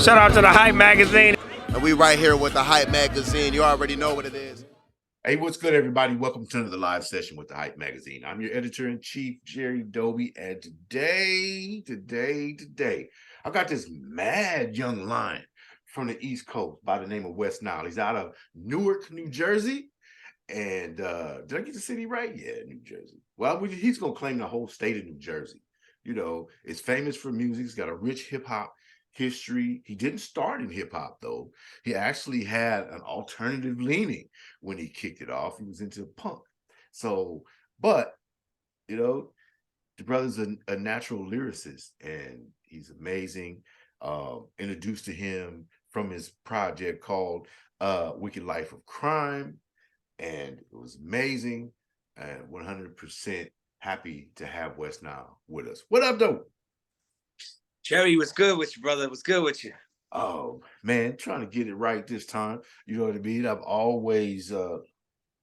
Shout out to the Hype Magazine. And we right here with the Hype Magazine. You already know what it is. Hey, what's good, everybody? Welcome to another live session with the Hype Magazine. I'm your editor-in-chief, Jerry Doby, and today, I got this mad young lion from the East Coast by the name of Wes Nihil. He's out of Newark, New Jersey. And did I get the city right? Yeah, New Jersey. Well, he's going to claim the whole state of New Jersey. You know, it's famous for music. It's got a rich hip-hop history. He didn't start in hip-hop, though. He actually had an alternative leaning when he kicked it off. He was into punk. So, but, you know, the brother's a natural lyricist, and he's amazing. Introduced to him from his project called Wicked Life of Crime, and it was amazing, and 100% happy to have Wes Nihil with us. What up, though? Jerry, what's good with you, brother? What's good with you? Oh, man, trying to get it right this time. You know what I mean? I've always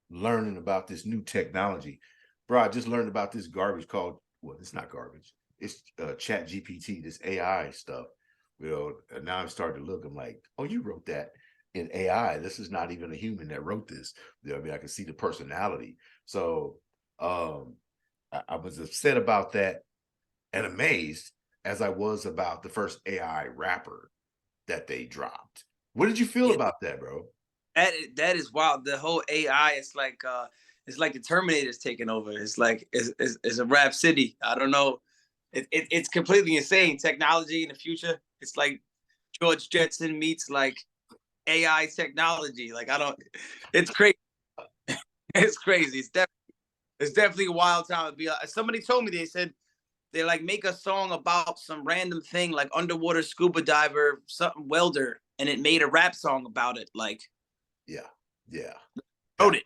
learning about this new technology. Bro, I just learned about this garbage called, well, it's not garbage. It's Chat GPT, this AI stuff. You know, and now I'm starting to look, I'm like, oh, you wrote that in AI. This is not even a human that wrote this. You know, I mean, I can see the personality. So I was upset about that and amazed as I was about the first AI rapper that they dropped. What did you feel about that, bro? That is wild. The whole AI, it's like the Terminator's taking over. It's like it's a rap city. I don't know. It's completely insane. Technology in the future. It's like George Jetson meets like AI technology. Like I don't. It's crazy. It's crazy. It's definitely a wild time to be. Somebody told me, they said they like make a song about some random thing like underwater scuba diver, something welder, and it made a rap song about it. Like, Yeah. wrote it.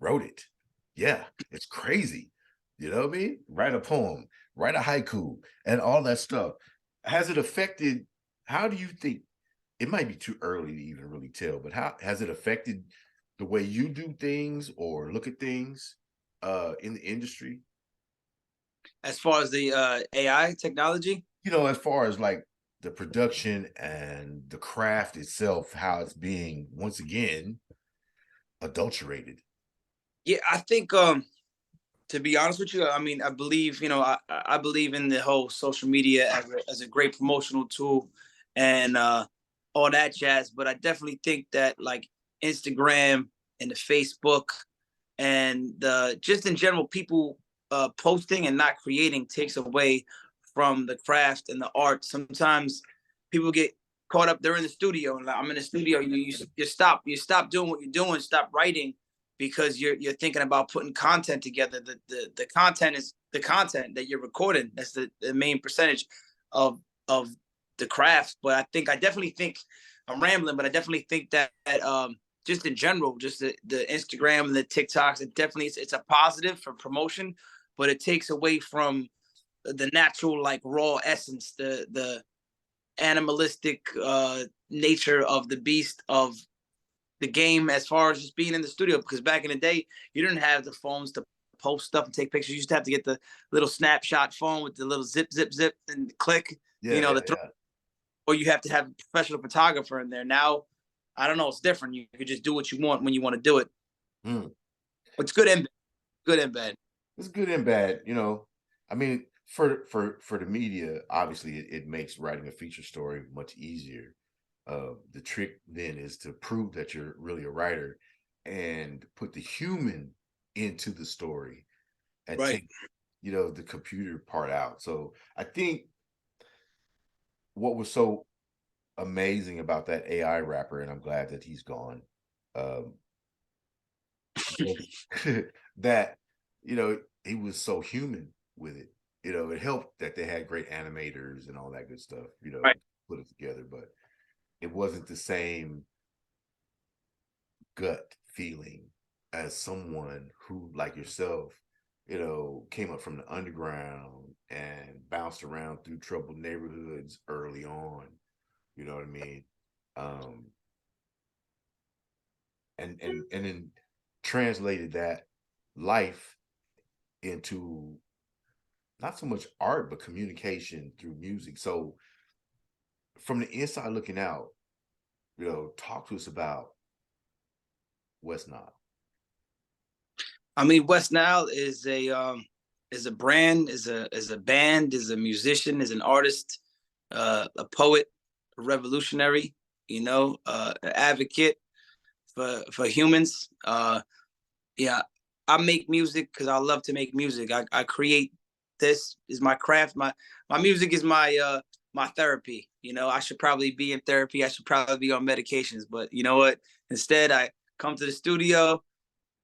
Wrote it. Yeah. It's crazy. You know what I mean? Write a poem, write a haiku, and all that stuff. Has it affected, how do you think, it might be too early to even really tell, but how has it affected the way you do things or look at things in the industry? As far as the AI technology, You know, as far as like the production and the craft itself, how it's being once again adulterated. yeah, I think to be honest with you, I mean, I believe, I believe in the whole social media as a great promotional tool and all that jazz. But I definitely think that like Instagram and the Facebook and just in general, people posting and not creating takes away from the craft and the art. Sometimes people get caught up. They're in the studio, and like, I'm in the studio. You stop doing what you're doing. Stop writing because you're thinking about putting content together. The content is the content that you're recording. That's the main percentage of the craft. But I definitely think I'm rambling, but I definitely think that just in general, just the Instagram and the TikToks, it's a positive for promotion, but it takes away from the natural like raw essence, the animalistic nature of the beast of the game as far as just being in the studio. Because back in the day, you didn't have the phones to post stuff and take pictures. You used to have to get the little snapshot phone with the little zip, zip, zip and click, or you have to have a professional photographer in there. Now, I don't know, it's different. You can just do what you want when you want to do it. Mm. It's good and bad. It's good and bad, you know. I mean, for the media, obviously, it makes writing a feature story much easier. The trick then is to prove that you're really a writer and put the human into the story and Right. take, you know, the computer part out. So I think what was so amazing about that AI rapper, and I'm glad that he's gone, um, that, you know, he was so human with it. You know, it helped that they had great animators and all that good stuff, you know, Right. put it together, but it wasn't the same gut feeling as someone who, like yourself, you know, came up from the underground and bounced around through troubled neighborhoods early on. You know what I mean? Um, and then translated that life into not so much art but communication through music. So from the inside looking out, talk to us about Wes Nihil. I mean, Wes Nile is a brand, is a band, is a musician, is an artist, a poet, a revolutionary, an advocate for humans. Yeah, I make music because I love to make music. I create. This is my craft. My music is my therapy. I should probably be in therapy. I should probably be on medications. But you know what? Instead, I come to the studio.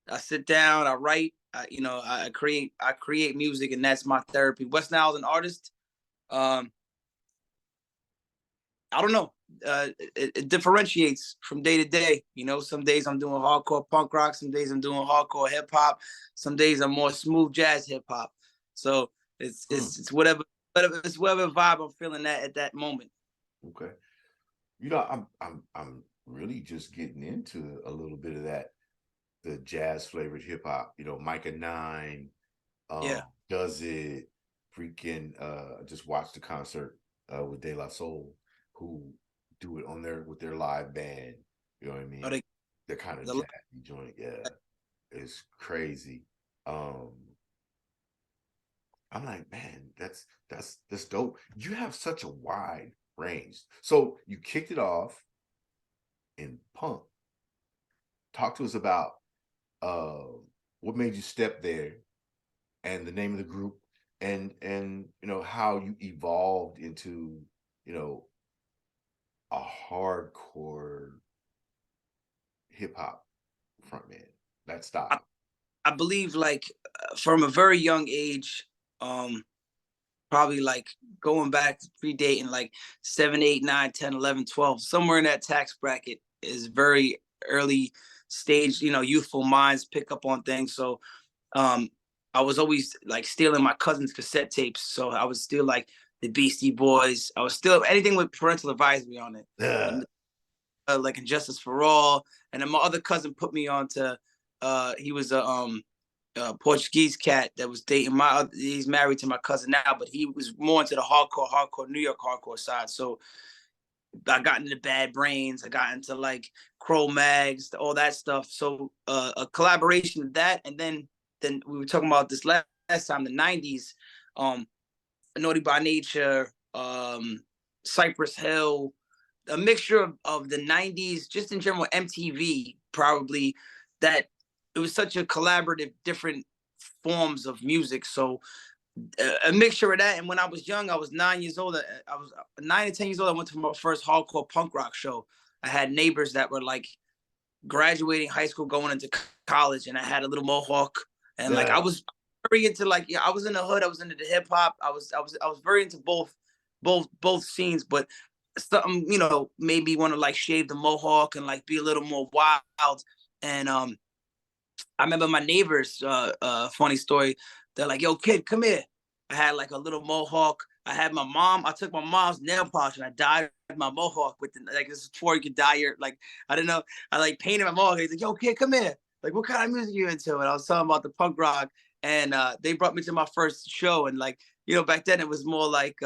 I sit down. I write. I create. I create music, and that's my therapy. Wes Nile is an artist. Um, I don't know. It differentiates from day to day. Some days I'm doing hardcore punk rock. Some days I'm doing hardcore hip hop. Some days I'm more smooth jazz hip hop. So it's whatever vibe I'm feeling at that moment. Okay. I'm really just getting into a little bit of that, the jazz flavored hip hop. Micah 9, Yeah. Does It, freaking just watched the concert with De La Soul, who do it with their live band. You know what I mean? The kind of jazzy joint, yeah. It's crazy. I'm like, man, that's dope. You have such a wide range. So you kicked it off in punk. Talk to us about what made you step there, and the name of the group, and how you evolved into a hardcore hip hop frontman. That style. I believe like from a very young age, probably like going back predating like 7, 8, 9, 10, 11, 12, somewhere in that tax bracket is very early stage, youthful minds pick up on things. So um I was always like stealing my cousin's cassette tapes. So I was still like the Beastie Boys. I was still anything with parental advisory on it. Yeah. Like Injustice for All. And then my other cousin put me on to he was a Portuguese cat that was dating he's married to my cousin now, but he was more into the hardcore New York hardcore side. So I got into Bad Brains. I got into like Crow Mags, all that stuff. So a collaboration of that, and then we were talking about this last time, the '90s, Naughty by Nature, Cypress Hill, a mixture of the '90s, just in general, MTV probably. That it was such a collaborative, different forms of music. So a mixture of that. And when I was young, I was 9 years old. I was 9 or 10 years old. I went to my first hardcore punk rock show. I had neighbors that were like graduating high school, going into college, and I had a little mohawk. And like I Yeah. was very into I was in the hood. I was into the hip hop. I was very into both scenes, but something made me want to like shave the mohawk and like be a little more wild. And I remember my neighbors, funny story. They're like, yo, kid, come here. I had like a little mohawk. I took my mom's nail polish and I dyed my mohawk with like this is before you could dye your like, I don't know. I like painted my mohawk. He's like, yo, kid, come here. Like, what kind of music you into? And I was talking about the punk rock. And they brought me to my first show. And like, back then it was more like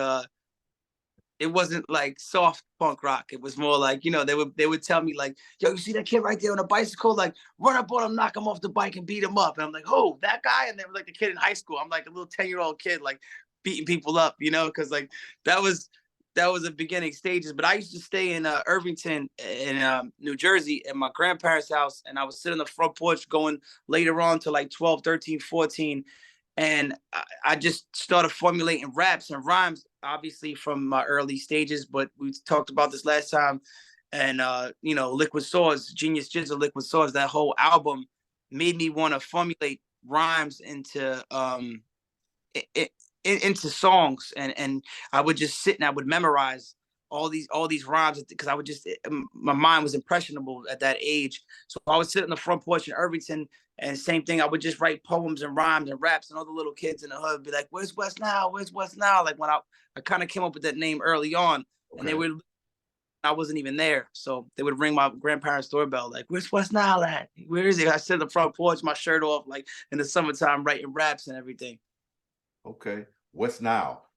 it wasn't like soft punk rock. It was more like, they would tell me like, yo, you see that kid right there on a bicycle? Like, run up on him, knock him off the bike and beat him up. And I'm like, oh, that guy? And they were like the kid in high school. I'm like a little 10-year-old kid, like beating people up, because like that was the beginning stages. But I used to stay in Irvington in New Jersey at my grandparents' house. And I would sit on the front porch going later on to like 12, 13, 14. And I just started formulating raps and rhymes, obviously from my early stages. But we talked about this last time, and Liquid Swords, Genius Jizzle, Liquid Swords. That whole album made me want to formulate rhymes into into songs, and I would just sit and I would memorize all these rhymes because I would just my mind was impressionable at that age. So I would sit on the front porch in Irvington, and same thing. I would just write poems and rhymes and raps, and all the little kids in the hood would be like, "Where's West Nile? Where's West Nile?" Like when I kind of came up with that name early on, and Okay. I wasn't even there, so they would ring my grandparents' doorbell, like, "Where's West Nile at? Where is he?" I sit on the front porch, my shirt off, like in the summertime, writing raps and everything. Okay. West Nile.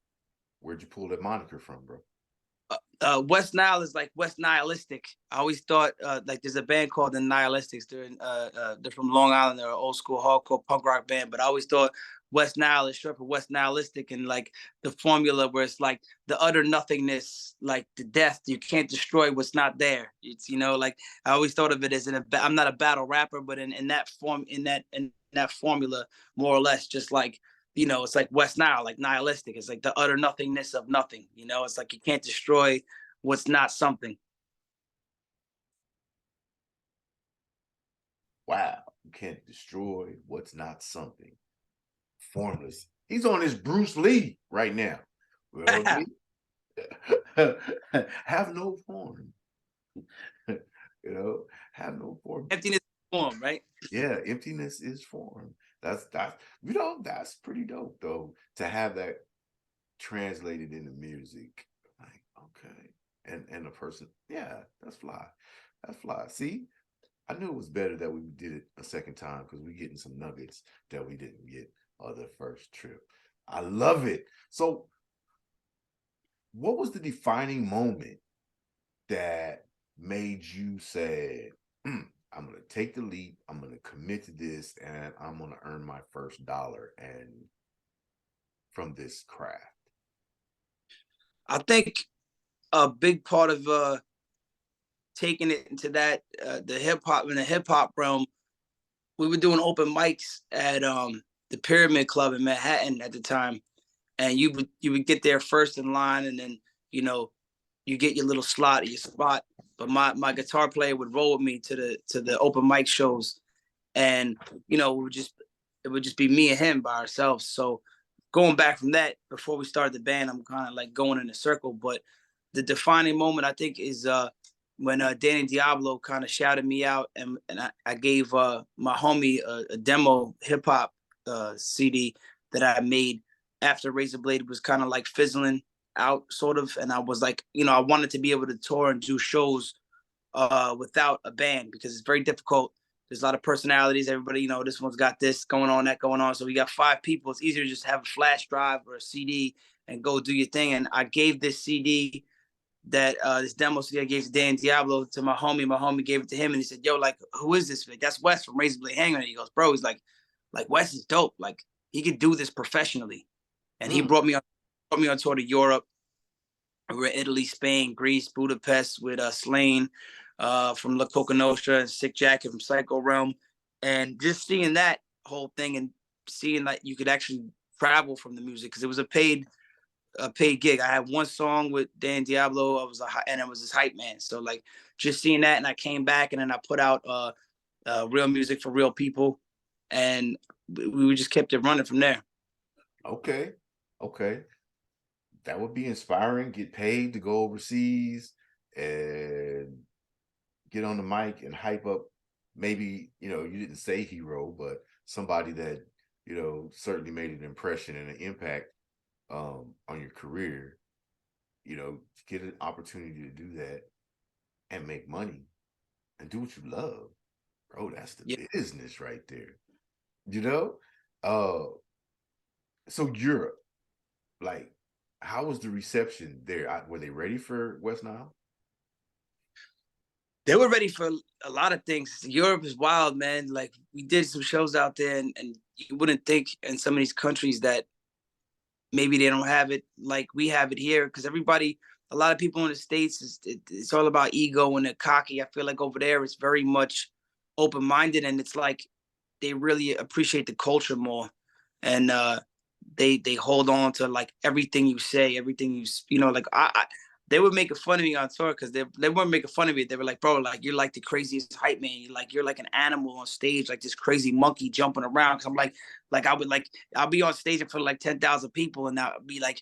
Where'd you pull that moniker from, bro? Wes Nihil is like West Nihilistic. I always thought like there's a band called the Nihilistics. They're from Long Island. They're an old school hardcore punk rock band. But I always thought West Nihil is short for West Nihilistic, and like the formula where it's like the utter nothingness, like the death. You can't destroy what's not there. It's like I always thought of it as I'm not a battle rapper, but in that form, in that formula, more or less, just like it's like West Nile, like nihilistic. It's like the utter nothingness of nothing. It's like you can't destroy what's not something. Wow, you can't destroy what's not something. Formless. He's on his Bruce Lee right now. Well, have no form. Have no form. Emptiness is form, right? Yeah, emptiness is form. That's that's pretty dope though, to have that translated into music. Like, okay. And a person, yeah, that's fly. That's fly. See, I knew it was better that we did it a second time because we're getting some nuggets that we didn't get on the first trip. I love it. So what was the defining moment that made you say, I'm going to take the leap, I'm going to commit to this, and I'm going to earn my first dollar and from this craft? I think a big part of taking it into that the hip hop realm, we were doing open mics at the Pyramid Club in Manhattan at the time, and you would get there first in line, and then you get your little slot or your spot. But my guitar player would roll with me to the open mic shows, and it would just be me and him by ourselves. So going back from that, before we started the band, I'm kind of like going in a circle. But the defining moment, I think, is when Danny Diablo kind of shouted me out, and I gave my homie a demo hip hop CD that I made after Razor Blade was kind of like fizzling out, sort of. And I was like, I wanted to be able to tour and do shows without a band, because it's very difficult. There's a lot of personalities. Everybody, this one's got this going on, that going on. So we got 5 people. It's easier to just have a flash drive or a CD and go do your thing. And I gave this CD, this demo CD I gave to Dan Diablo, to my homie. My homie gave it to him, and he said, "Yo, like, who is this? Like, that's Wes from Razor Blade Hangar." And he goes, "Bro," he's like Wes is dope. Like, he could do this professionally. And he brought me on tour to Europe. We were in Italy, Spain, Greece, Budapest with Slain from La Coca Nostra and Sick Jacket from Psycho Realm. And just seeing that whole thing and seeing that you could actually travel from the music, because it was a paid gig. I had one song with Dan Diablo. And it was his hype man. So like just seeing that, and I came back, and then I put out real music for real people, and we just kept it running from there. Okay. That would be inspiring. Get paid to go overseas and get on the mic and hype up. Maybe, you didn't say hero, but somebody that, certainly made an impression and an impact on your career, to get an opportunity to do that and make money and do what you love, bro. That's the business right there. So Europe, like, how was the reception there? Were they ready for Wes Nihil? They were ready for a lot of things. Europe is wild, man. Like, we did some shows out there, and you wouldn't think in some of these countries that maybe they don't have it like we have it here, because a lot of people in the States, it's all about ego and they're cocky. I feel like over there it's very much open-minded, and it's like they really appreciate the culture more, and they hold on to like everything you say, everything like they were making fun of me on tour, because they weren't making fun of me. They were like, "Bro, like, you're like the craziest hype man. You're like an animal on stage, like this crazy monkey jumping around." Because I'm I'll be on stage in front of like 10,000 people, and I'll be like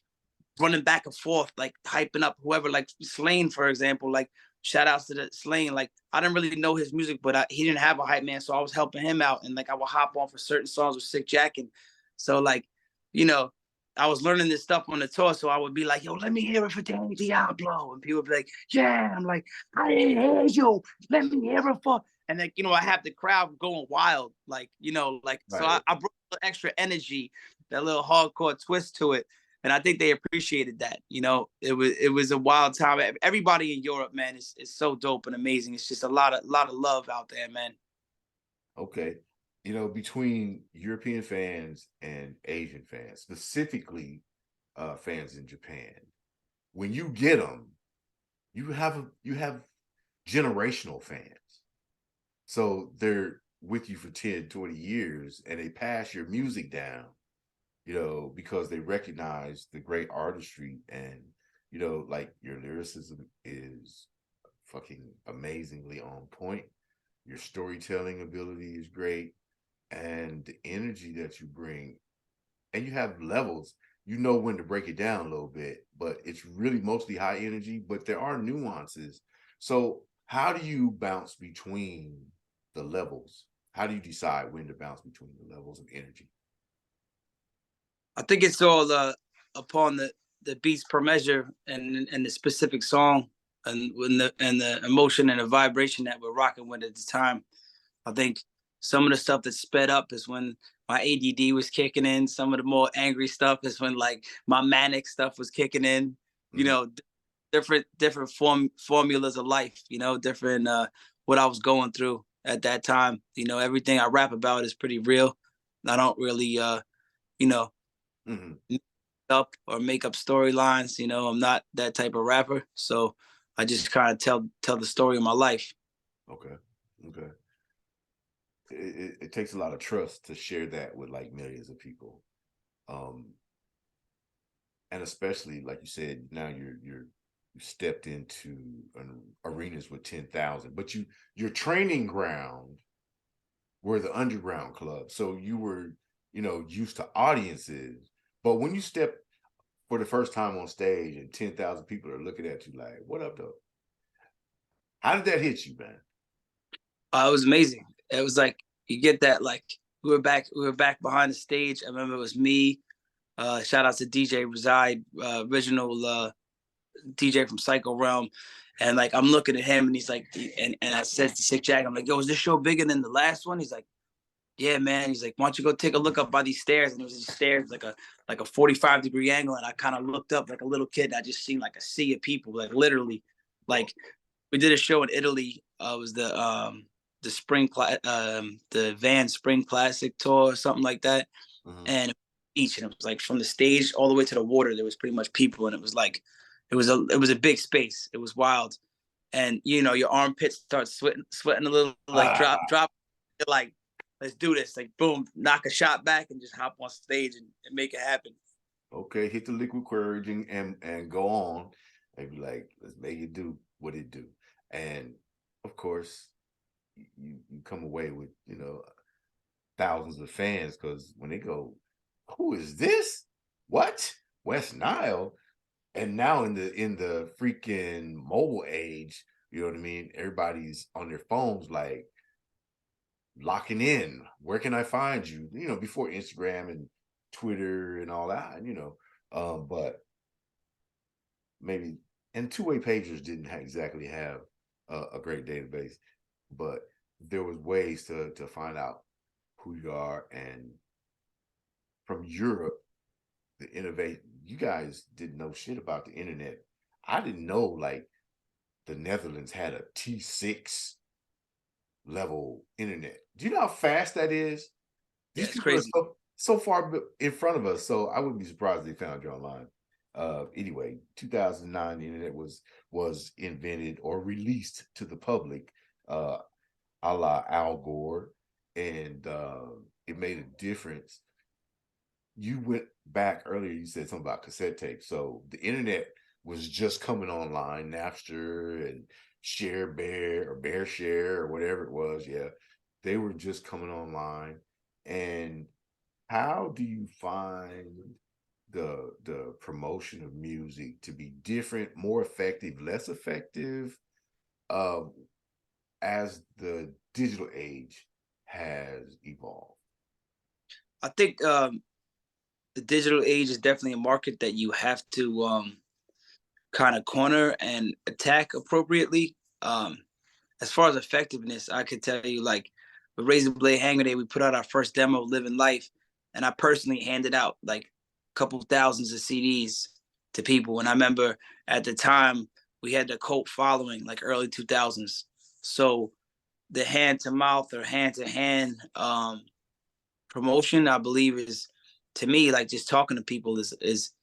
running back and forth, like hyping up whoever, like Slain, for example. Like, shout outs to the Slain. Like, I didn't really know his music, but he didn't have a hype man, so I was helping him out, and like I would hop on for certain songs with Sick Jacket. So like, I was learning this stuff on the tour, so I would be like, "Yo, let me hear it for Danny Diablo," and people would be like, "Yeah." I'm like, "I didn't hear you. Let me hear it for." And then I have the crowd going wild, like right. So I brought a little extra energy, that little hardcore twist to it, and I think they appreciated that. It was a wild time. Everybody in Europe, man, is so dope and amazing. It's just a lot of love out there, man. Okay. Between European fans and Asian fans, specifically fans in Japan, when you get them, you have generational fans. So they're with you for 10, 20 years and they pass your music down, because they recognize the great artistry and, like your lyricism is fucking amazingly on point. Your storytelling ability is great. And the energy that you bring, and you have levels, you know when to break it down a little bit, but it's really mostly high energy, but there are nuances. So how do you bounce between the levels? How do you decide when to bounce between the levels of energy? I think it's all upon the beats per measure and the specific song and the emotion and the vibration that we're rocking with at the time. I think some of the stuff that's sped up is when my ADD was kicking in. Some of the more angry stuff is when like my manic stuff was kicking in. You Mhm. know, different formulas of life. Different what I was going through at that time. Everything I rap about is pretty real. I don't really you know Mhm. up or make up storylines. I'm not that type of rapper. So I just kind of tell the story of my life. Okay. Okay. It takes a lot of trust to share that with like millions of people. Um, and especially like you said, now you stepped into arenas with 10,000, but your training ground were the underground club. So you were, used to audiences. But when you step for the first time on stage and 10,000 people are looking at you like, what up though? How did that hit you, man? It was amazing. It was like you get that like we were back behind the stage. I remember it was me. Shout out to DJ Reside, original DJ from Psycho Realm. And like I'm looking at him and he's like, and I said to Sick Jack, I'm like, yo, is this show bigger than the last one? He's like, yeah, man. He's like, why don't you go take a look up by these stairs? And it was these stairs like a 45-degree angle. And I kind of looked up like a little kid. And I just seen like a sea of people, like literally. Like we did a show in Italy. It was the Van Spring Classic tour or something like that. Mhm. And beach, and it was like from the stage all the way to the water, there was pretty much people, and it was like it was a big space. It was wild, and your armpits start sweating a little, like drop. You're like, let's do this, like boom, knock a shot back, and just hop on stage and make it happen. Okay, hit the liquid courage and go on and be like, let's make it do what it do. And of course, you come away with, thousands of fans because when they go, who is this? What? Wes Nile? And now in the freaking mobile age, you know what I mean? Everybody's on their phones like locking in. Where can I find you? Before Instagram and Twitter and all that, but maybe and two-way pagers didn't exactly have a great database, but there was ways to find out who you are. And from Europe, the innovate, you guys didn't know shit about the internet. I didn't know like the Netherlands had a T6 level internet. Do you know how fast that is? Yeah, These it's people are crazy. so far in front of us. So I wouldn't be surprised if they found you online. Anyway, 2009, the internet was invented or released to the public, uh, a la Al Gore, and it made a difference. You went back earlier. You said something about cassette tape. So the internet was just coming online, Napster and Share Bear or Bear Share or whatever it was. Yeah, they were just coming online. And how do you find the promotion of music to be different, more effective, less effective, uh, as the digital age has evolved? I think the digital age is definitely a market that you have to kind of corner and attack appropriately. As far as effectiveness, I could tell you like with Razor Blade Hanger Day, we put out our first demo, Living Life, and I personally handed out like couple thousands of CDs to people. And I remember at the time we had the cult following, like early 2000s. So the hand to mouth or hand to hand promotion, I believe, is, to me, like just talking to people is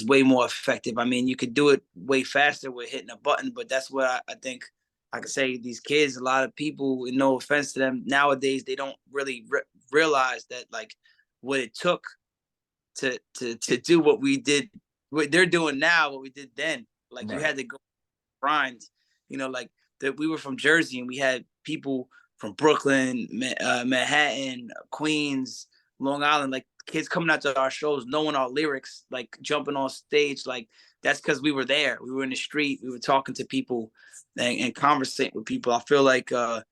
way more effective. I mean, you could do it way faster with hitting a button, but that's what I think I could say. These kids, a lot of people, no offense to them, nowadays they don't really realize that, like, what it took to do what we did, what they're doing now, what we did then. Like, you Right. had to go grind, like that. We were from Jersey and we had people from Brooklyn, Manhattan, Queens, Long Island, like kids coming out to our shows, knowing our lyrics, like jumping on stage. Like, that's because we were there. We were in the street. We were talking to people and conversating with people. I feel like, um,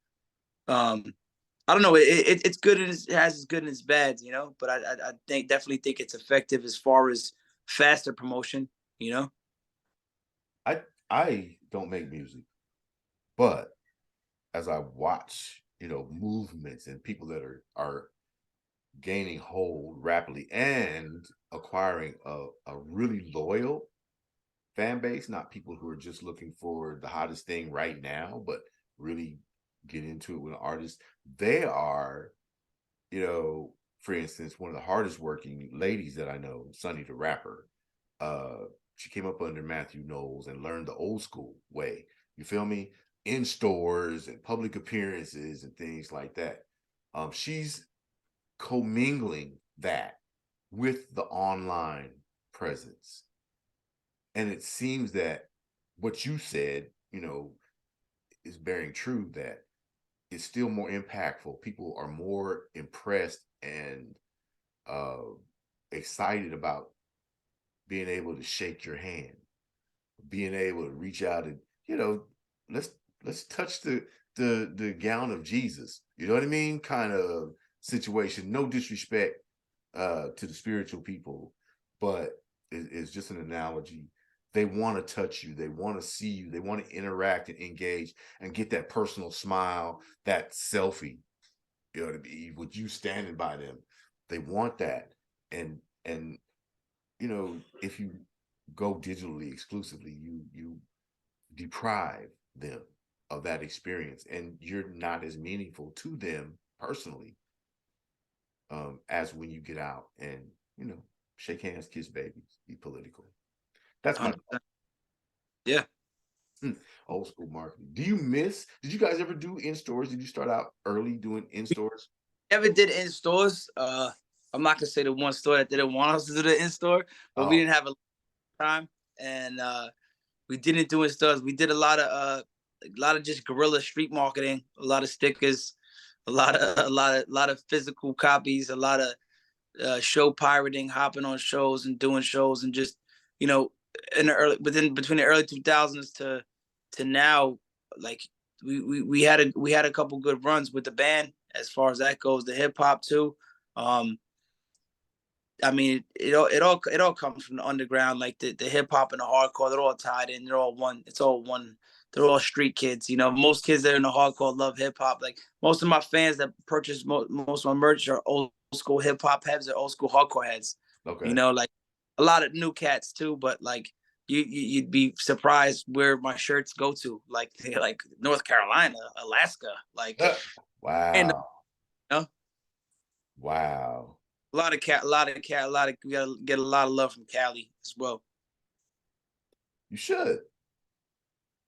I don't know. It's good and it has its good and its bad, But I definitely think it's effective as far as faster promotion, you know. I don't make music, but as I watch, movements and people that are gaining hold rapidly and acquiring a really loyal fan base, not people who are just looking for the hottest thing right now, but really get into it with an artist. They are, for instance, one of the hardest working ladies that I know, Sunny the rapper. She came up under Matthew Knowles and learned the old school way. You feel me? In stores and public appearances and things like that. She's commingling that with the online presence. And it seems that what you said, is bearing true, that it's still more impactful. People are more impressed and uh, excited about being able to shake your hand, being able to reach out and, let's touch the gown of Jesus. You know what I mean? Kind of situation. No disrespect to the spiritual people, but it's just an analogy. They want to touch you. They want to see you. They want to interact and engage and get that personal smile, that selfie, to be with you standing by them. They want that. And if you go digitally exclusively, you deprive them of that experience, and you're not as meaningful to them personally as when you get out and shake hands, kiss babies, be political. That's my 100%. Yeah. old school marketing. Did you guys ever do in stores? Did you start out early doing in stores? Never did in stores. I'm not gonna say the one store that didn't want us to do the in store, but we Oh, didn't have a time, and we didn't do in stores. We did a lot of just guerrilla street marketing, a lot of stickers, a lot of physical copies, a lot of show pirating, hopping on shows and doing shows, and just you know, in the early between the early 2000s to now, like we had a couple good runs with the band as far as that goes. The hip hop too. Um, I mean, it all comes from the underground, like the hip hop and the hardcore. They're all tied in. They're all one. It's all one. They're all street kids. Most kids that are in the hardcore love hip hop. Like most of my fans that purchase most of my merch are old school hip hop heads or old school hardcore heads. okay. Like a lot of new cats too. But like you'd be surprised where my shirts go to. Like North Carolina, Alaska, like and Wow. you know, Wow. a lot of cat, a lot of cat, a lot of we gotta get a lot of love from Cali as well. You should.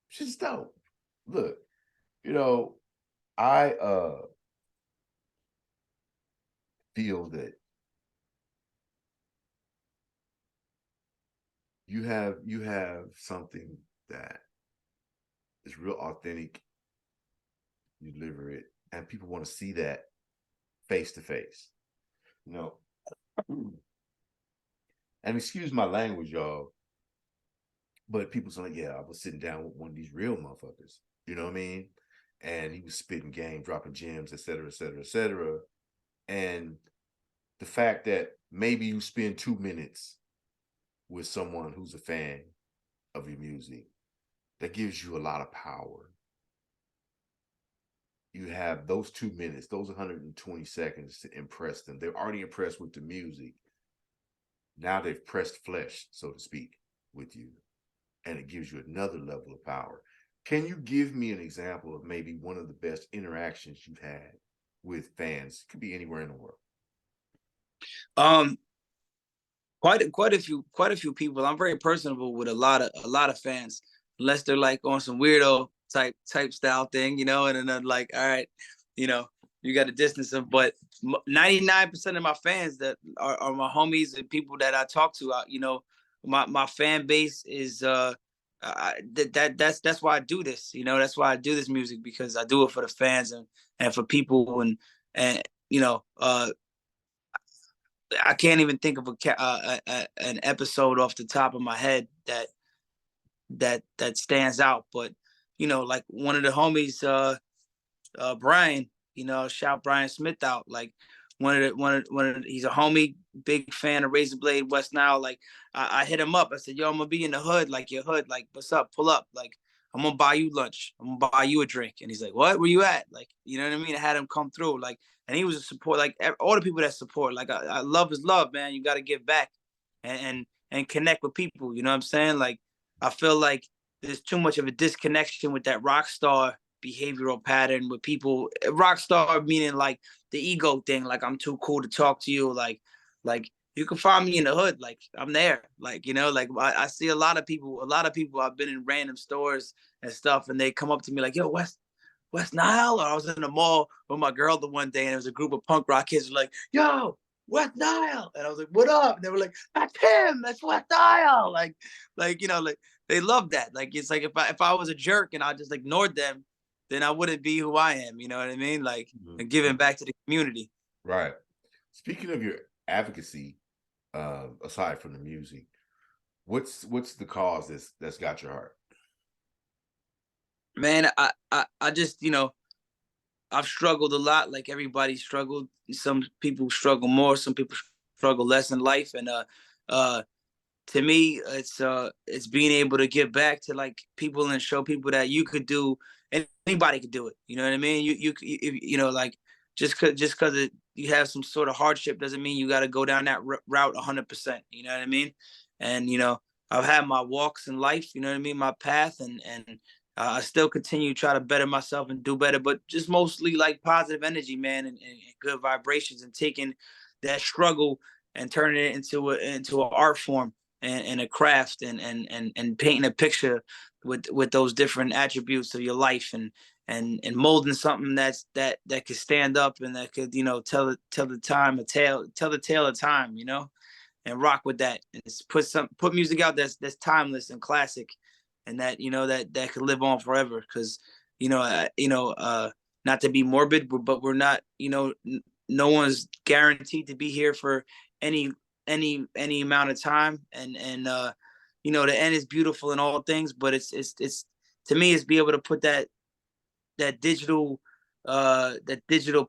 She's dope. Look, I feel that you have something that is real authentic. You deliver it, and people want to see that face to face. You know, and excuse my language, y'all, but people say, like, yeah, I was sitting down with one of these real motherfuckers. You know what I mean? And he was spitting game, dropping gems, et cetera, et cetera, et cetera. And the fact that maybe you spend 2 minutes with someone who's a fan of your music, that gives you a lot of power. You have those 2 minutes, those 120 seconds to impress them. They're already impressed with the music. Now they've pressed flesh, so to speak, with you, and it gives you another level of power. Can you give me an example of maybe one of the best interactions you've had with fans? It could be anywhere in the world. Um, quite a few people. I'm very personable with a lot of fans, unless they're like on some weirdo type style thing, you know. And then I'm like, all right, you know, you got to distance them. But 99% of my fans that are my homies and people that I talk to, you know, my fan base is that's why I do this. You know, that's why I do this music, because I do it for the fans and for people and you know I can't even think of an episode off the top of my head that stands out. But you know, like one of the homies, Brian, you know, shout Brian Smith out. Like he's a homie, big fan of Razor Blade, West Nile. Like I hit him up. I said, yo, I'm gonna be in the hood, like your hood, like what's up? Pull up, like I'm gonna buy you lunch. I'm gonna buy you a drink. And he's like, what? Where you at? Like, you know what I mean? I had him come through, like, and he was a support, like all the people that support. Like I love his love, man. You got to give back and connect with people. You know what I'm saying? Like I feel like there's too much of a disconnection with that rock star behavioral pattern with people. Rock star meaning like the ego thing, like I'm too cool to talk to you, like you can find me in the hood, like I'm there, like, you know, like I see a lot of people I've been in random stores and stuff, and they come up to me like, yo, Wes Nihil. Or I was in the mall with my girl the one day, and there was a group of punk rock kids like, yo, Wes Nihil. And I was like, what up? And they were like, that's him, that's Wes Nihil. Like, you know, like they love that. Like it's like if I was a jerk and I just ignored them, then I wouldn't be who I am. You know what I mean? Like and giving back to the community. Right. Speaking of your advocacy, aside from the music, what's the cause that's got your heart? Man, I just, you know, I've struggled a lot, like everybody struggled. Some people struggle more, some people struggle less in life. And to me, it's being able to give back to like people and show people that you could do, anybody could do it. You know what I mean? You know, like just because you have some sort of hardship doesn't mean you got to go down that route 100%. You know what I mean? And you know, I've had my walks in life. You know what I mean? My path, and I still continue to try to better myself and do better, but just mostly like positive energy, man, and good vibrations, and taking that struggle and turning it into an art form and a craft, and painting a picture with those different attributes of your life, and molding something that could stand up and that could, you know, tell the tale of time, you know, and rock with that. And put music out that's timeless and classic, and that, you know, that could live on forever. Because not to be morbid, but we're not, you know, no one's guaranteed to be here for any amount of time. And you know, the end is beautiful in all things, but it's to me, it's be able to put that digital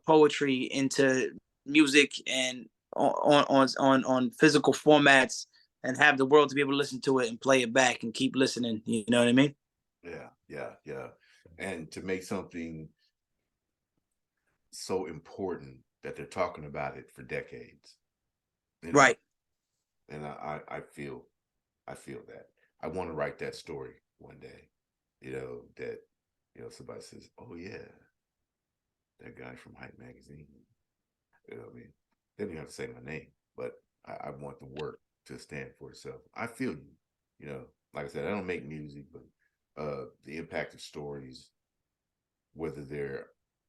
poetry into music and on physical formats, and have the world to be able to listen to it and play it back and keep listening. You know what I mean? Yeah. And to make something so important that they're talking about it for decades. You know? Right. And I feel that. I want to write that story one day. You know, that, you know, somebody says, oh yeah, that guy from Hype magazine. You know what I mean? They don't have to say my name, but I want the work to stand for itself. I feel you. You know, like I said, I don't make music, but the impact of stories, whether they're,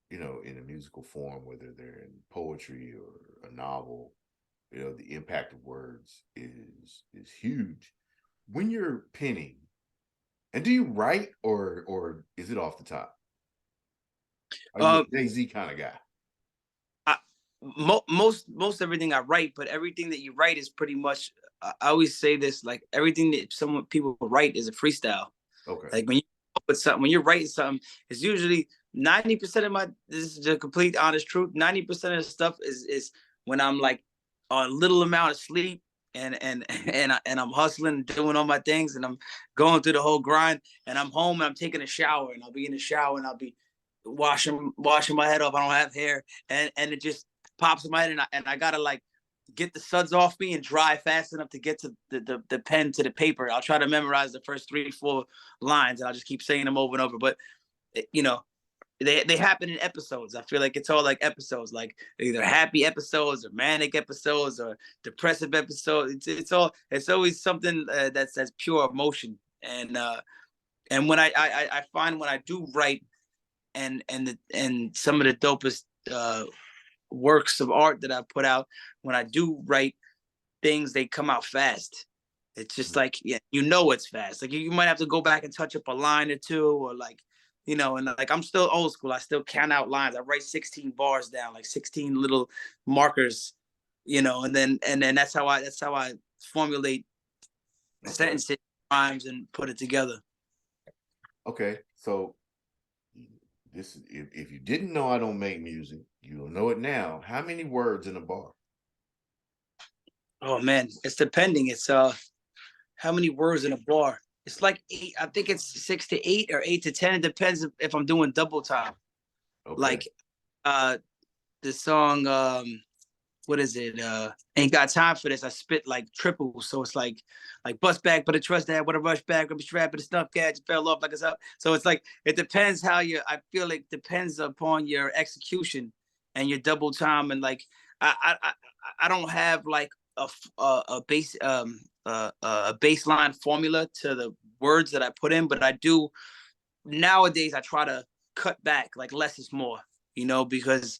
you know, in a musical form, whether they're in poetry or a novel, you know, the impact of words is huge. When you're penning, and do you write or is it off the top? Are you a Jay-Z kind of guy? Most everything I write, but everything that you write is pretty much. I always say this: like everything that people write is a freestyle. Okay. Like when you put something, when you're writing something, it's usually 90% of my. This is the complete honest truth. 90% of the stuff is when I'm like a little amount of sleep, and I'm hustling and doing all my things, and I'm going through the whole grind, and I'm home and I'm taking a shower, and I'll be in the shower and I'll be washing my head off. I don't have hair, and it just pops in my head, and I gotta like get the suds off me and dry fast enough to get to the pen to the paper. I'll try to memorize the first 3-4 lines, and I'll just keep saying them over and over. But you know, they happen in episodes. I feel like it's all like episodes, like either happy episodes or manic episodes or depressive episodes. It's always something that's pure emotion. And when I find when I do write and some of the dopest works of art that I put out, when I do write things, they come out fast. It's just like, yeah, it's fast. Like you might have to go back and touch up a line or two, or like, and like I'm still old school. I still count out lines. I write 16 bars down, like 16 little markers, and then that's how I formulate sentences, rhymes, and put it together. Okay, so this if you didn't know I don't make music, you'll know it now. How many words in a bar? Oh man, it's depending. It's how many words in a bar? It's like 8. I think it's 6 to 8 or 8 to 10. It depends if I'm doing double time. Okay. Like the song what is it? Ain't got time for this. I spit like triple, so it's like bust back, but I trust that. What a rush back, I'm strapped, but the snuff gadget fell off like it's up. So it's like it depends how you. I feel it depends upon your execution and your double time, and like I don't have like a base a baseline formula to the words that I put in, but I do nowadays. I try to cut back, like less is more, because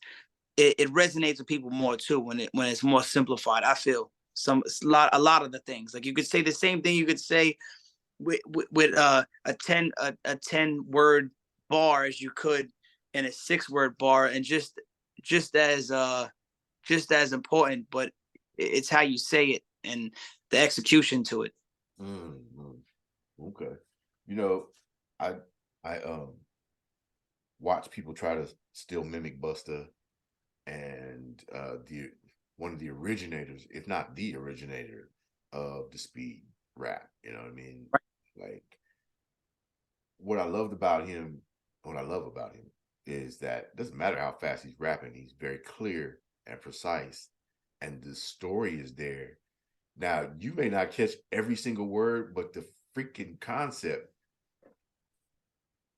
it resonates with people more too when it's more simplified. I feel a lot of the things, like you could say the same thing you could say with a 10 word bar as you could in a 6 word bar, and just as important, but it's how you say it and the execution to it. Mm-hmm. Okay. I watch people try to still mimic Busta, and the one of the originators, if not the originator, of the speed rap. You know what I mean? Right. Like what I love about him is that it doesn't matter how fast he's rapping, he's very clear and precise, and the story is there. Now, you may not catch every single word, but the freaking concept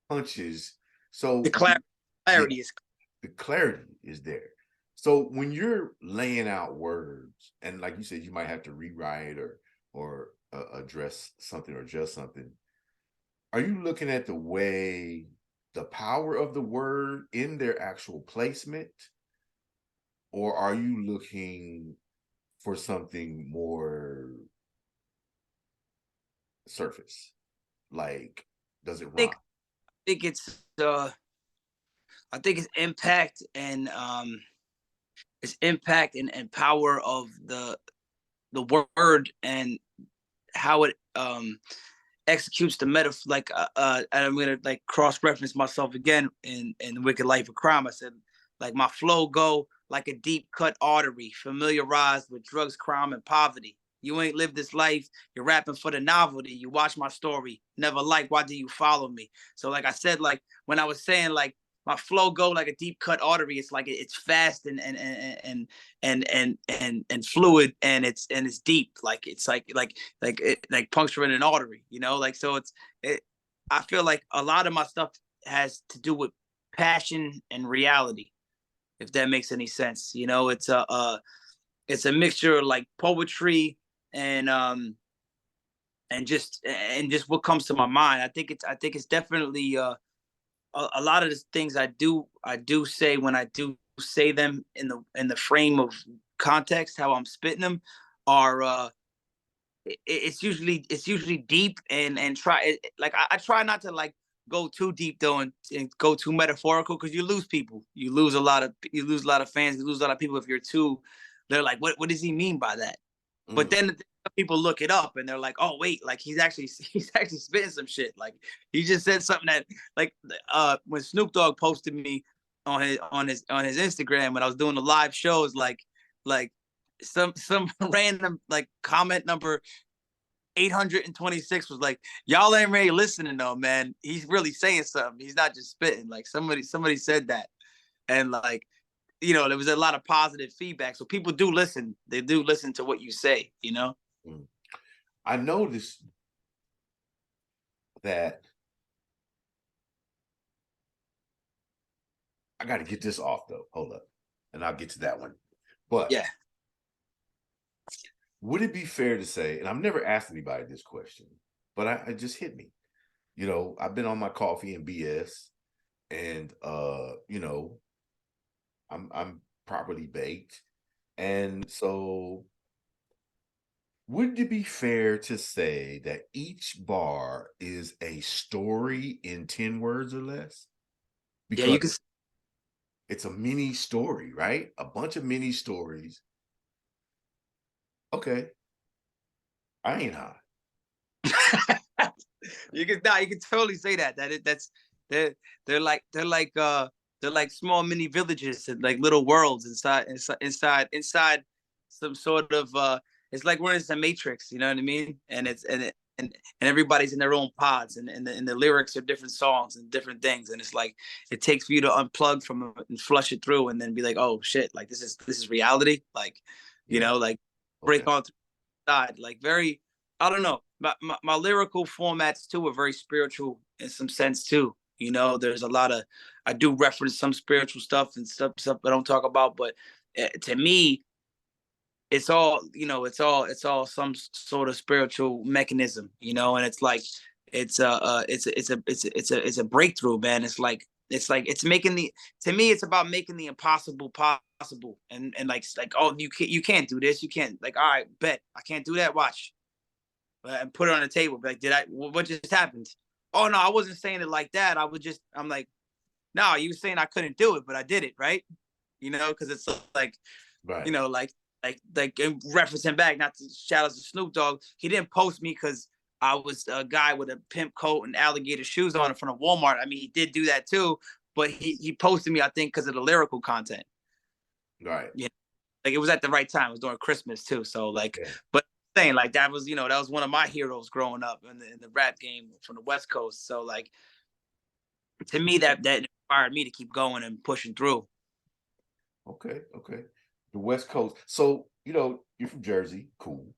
punches. So The clarity is. The clarity is there. So when you're laying out words, and like you said, you might have to rewrite or address something or adjust something. Are you looking at the power of the word in their actual placement, or are you looking for something more surface? Like, does it rhyme? Think it's I think it's impact and power of the word and how it executes the metaphor. Like and I'm gonna like cross reference myself again in Wicked Life of Crime. I said like my flow go like a deep cut artery, familiarized with drugs, crime, and poverty. You ain't lived this life. You're rapping for the novelty. You watch my story. Never like, why do you follow me? So like I said, like when I was saying like my flow go like a deep cut artery, it's like it's fast and fluid, and it's deep. Like it's like puncturing an artery, like so I feel like a lot of my stuff has to do with passion and reality, if that makes any sense. It's a mixture of like poetry and just what comes to my mind. I think it's definitely a lot of the things I do say when I do say them in the frame of context, how I'm spitting them are it's usually deep and try like I try not to like go too deep though and go too metaphorical, because you lose people. You lose a lot of fans. You lose a lot of people if you're too. They're like, what does he mean by that? But then people look it up and they're like, oh wait, like he's actually spitting some shit. Like he just said something that like when Snoop Dogg posted me on his Instagram when I was doing the live shows, like some random like comment number 826 was like, y'all ain't really listening though, man. He's really saying something. He's not just spitting. Like somebody said that, and like there was a lot of positive feedback. So people do listen. They do listen to what you say, Mm. I noticed that I got to get this off though. Hold up, and I'll get to that one. But Yeah. would it be fair to say, and I've never asked anybody this question, but it just hit me. I've been on my coffee and BS, and I'm properly baked. And so would it be fair to say that each bar is a story in 10 words or less? Yeah, Because you can. it's a mini story, right? A bunch of mini stories. Okay, I ain't high. You can totally say that. They're they're like small mini villages and like little worlds inside some sort of it's like we're in the matrix, you know what I mean? And and everybody's in their own pods, and the lyrics are different songs and different things, and it's like it takes for you to unplug from it and flush it through and then be like, oh shit, like this is reality, like Yeah. like Okay. break on side, like very, I don't know. My lyrical formats too are very spiritual in some sense too. There's a lot of, I do reference some spiritual stuff and stuff I don't talk about, but to me, it's all it's all some sort of spiritual mechanism, and it's like it's a breakthrough, man. It's like it's making the to me it's about making the impossible possible, and like, oh, you can't do this, you can't, like, all right, bet I can't do that, watch, and put it on the table, like, what just happened? Oh no, I wasn't saying it like that, I'm like, no, you were saying I couldn't do it, but I did it, right? Because it's like, Right. like referencing back, not to shout out to Snoop Dogg. He didn't post me because I was a guy with a pimp coat and alligator shoes on in front of Walmart. I mean, he did do that too, but he posted me, I think, because of the lyrical content. Right. Yeah, like it was at the right time. It was during Christmas too, so like, Yeah. but saying like that was one of my heroes growing up in the rap game from the West Coast. So like, to me, that inspired me to keep going and pushing through. Okay. Okay. The West Coast. So, you're from Jersey. Cool.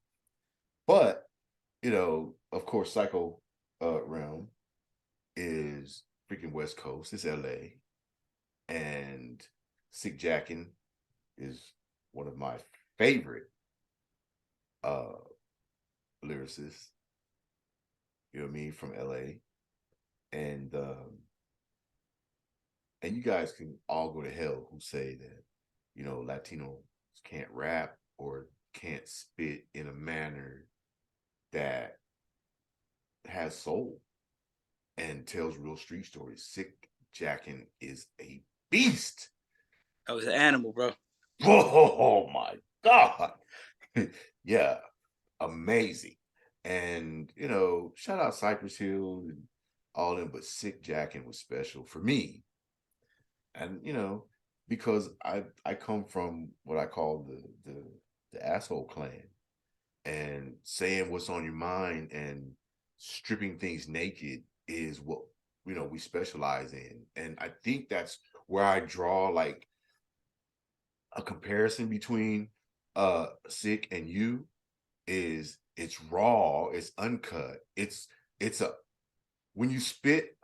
But, of course, Psycho Realm is freaking West Coast. It's LA. And Sick Jackin is one of my favorite uh lyricists, you know what I mean, from LA. And you guys can all go to hell who say that, Latinos can't rap or can't spit in a manner that has soul and tells real street stories. Sick Jackin is a beast. I was an animal, bro. Oh my God. Yeah, amazing. And shout out Cypress Hill and all them, but Sick Jackin was special for me. And because I come from what I call the asshole clan, and saying what's on your mind and stripping things naked is what we specialize in. And I think that's where I draw like a comparison between Sick and you. Is it's raw, it's uncut, it's a when you spit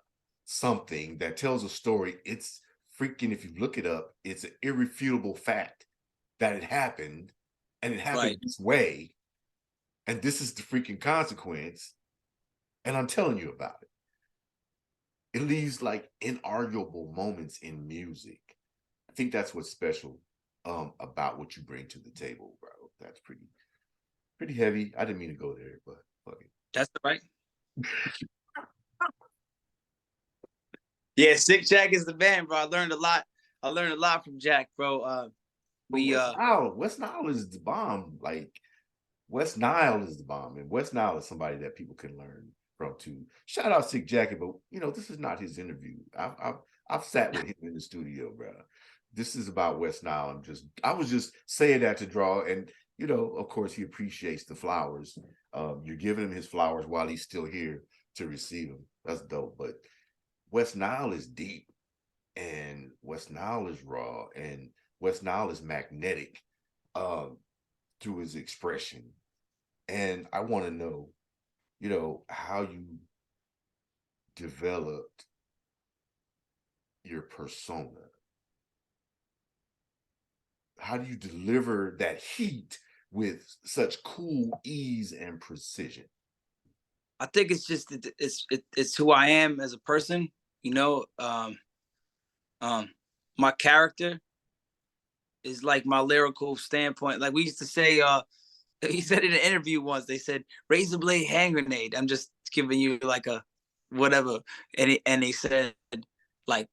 something that tells a story, it's freaking, if you look it up, it's an irrefutable fact that it happened, and it happened Right. this way, and this is the freaking consequence, and I'm telling you about it. It leaves like inarguable moments in music. I think that's what's special about what you bring to the table, bro. That's pretty heavy. I didn't mean to go there, but fuck it. That's right. Yeah, Sick Jack is the band, bro. I learned a lot. I learned a lot from Jack, bro. But We West Nile is the bomb. Like, West Nile is the bomb, and West Nile is somebody that people can learn from too. Shout out Sick Jacket, but this is not his interview. I've sat with him in the studio, bro. This is about West Nile. I was just saying that to draw, and of course, he appreciates the flowers. You're giving him his flowers while he's still here to receive them. That's dope. But West Nile is deep, and West Nile is raw, and Wes Nihil is magnetic through his expression. And I want to know, how you developed your persona. How do you deliver that heat with such cool ease and precision? I think it's just it's who I am as a person. You know, my character is like my lyrical standpoint. Like we used to say, he said in an interview once, they said razor blade hand grenade. I'm just giving you like a whatever, and they said like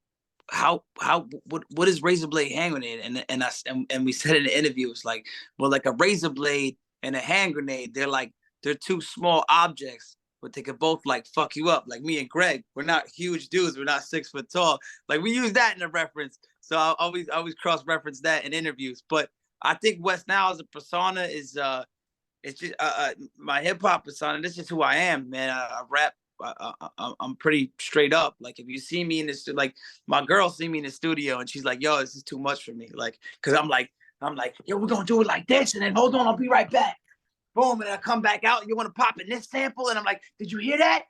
what is razor blade hand grenade, and we said in the interview it was like, well, like a razor blade and a hand grenade, they're two small objects, but they could both like fuck you up. Like me and Greg, we're not huge dudes, we're not 6 foot tall. Like we use that in a reference, so I always cross reference that in interviews. But I think Wes Nihil as a persona is it's just my hip hop persona. This is who I am, man. I rap. I'm pretty straight up. Like if you see me in this, like my girl see me in the studio and she's like, "Yo, this is too much for me." Like, cause I'm like, "Yo, we're gonna do it like this," and then hold on, I'll be right back. Boom, and I come back out. You want to pop in this sample? And I'm like, "Did you hear that?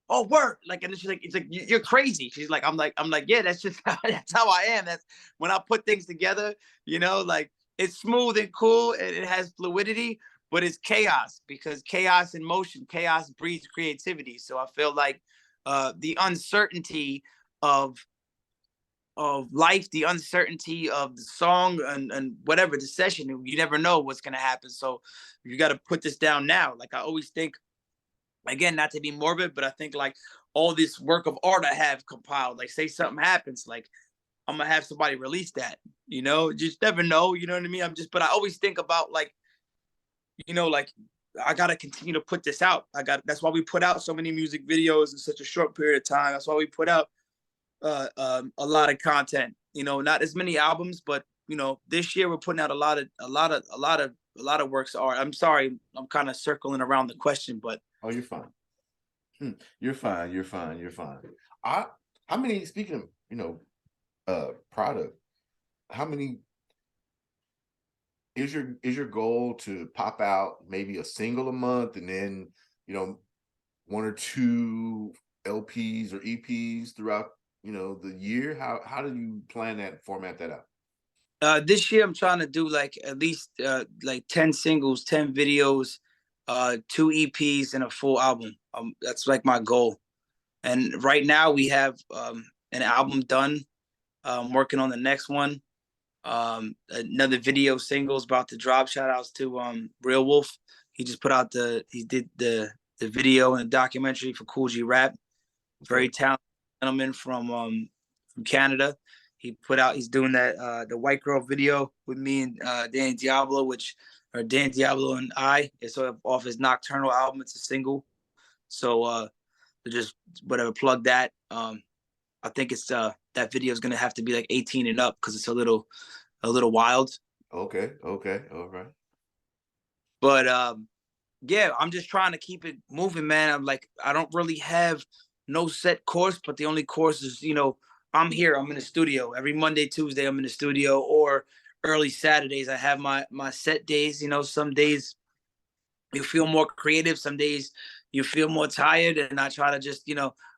Oh, word!" Like, and she's like, "It's like you're crazy." She's like, I'm like, "Yeah, that's just that's how I am." That's when I put things together. Like it's smooth and cool, and it has fluidity, but it's chaos because chaos in motion, chaos breeds creativity. So I feel like the uncertainty of life, the uncertainty of the song and whatever the session, you never know what's gonna happen. So you got to put this down now. Like I always think, again, not to be morbid, but I think like all this work of art I have compiled, like say something happens, like I'm gonna have somebody release that. Just never know. You know what I mean? But I always think about like like I gotta continue to put this out. That's why we put out so many music videos in such a short period of time. That's why we put out a lot of content. Not as many albums, but this year we're putting out a lot of works of art. I'm sorry, I'm kind of circling around the question, but Oh, you're fine. You're fine. You're fine. You're fine. I how many, speaking of, product, how many is your goal to pop out maybe a single a month and then, one or two LPs or EPs throughout, the year? How do you plan that, format that out? this year I'm trying to do like at least like 10 singles, 10 videos, 2 EPs, and a full album. That's like my goal. And right now we have an album done. Working on the next one. Another video singles about to drop. Shout outs to Real Wolf. He did the video and the documentary for Cool G Rap. Okay. Very talented gentleman from Canada. He's doing that the White Girl video with me and Danny Diablo, or Dan Diablo and I. It's sort of off his Nocturnal album. It's a single. So just whatever, plug that. I think it's that video is gonna have to be like 18 and up because it's a little wild. Okay. Okay. All right. But yeah, I'm just trying to keep it moving, man. I'm like, I don't really have no set course, but the only course is, I'm here. I'm in the studio every Monday, Tuesday. I'm in the studio, or early Saturdays. I have my set days. Some days you feel more creative. Some days you feel more tired, and I try to just,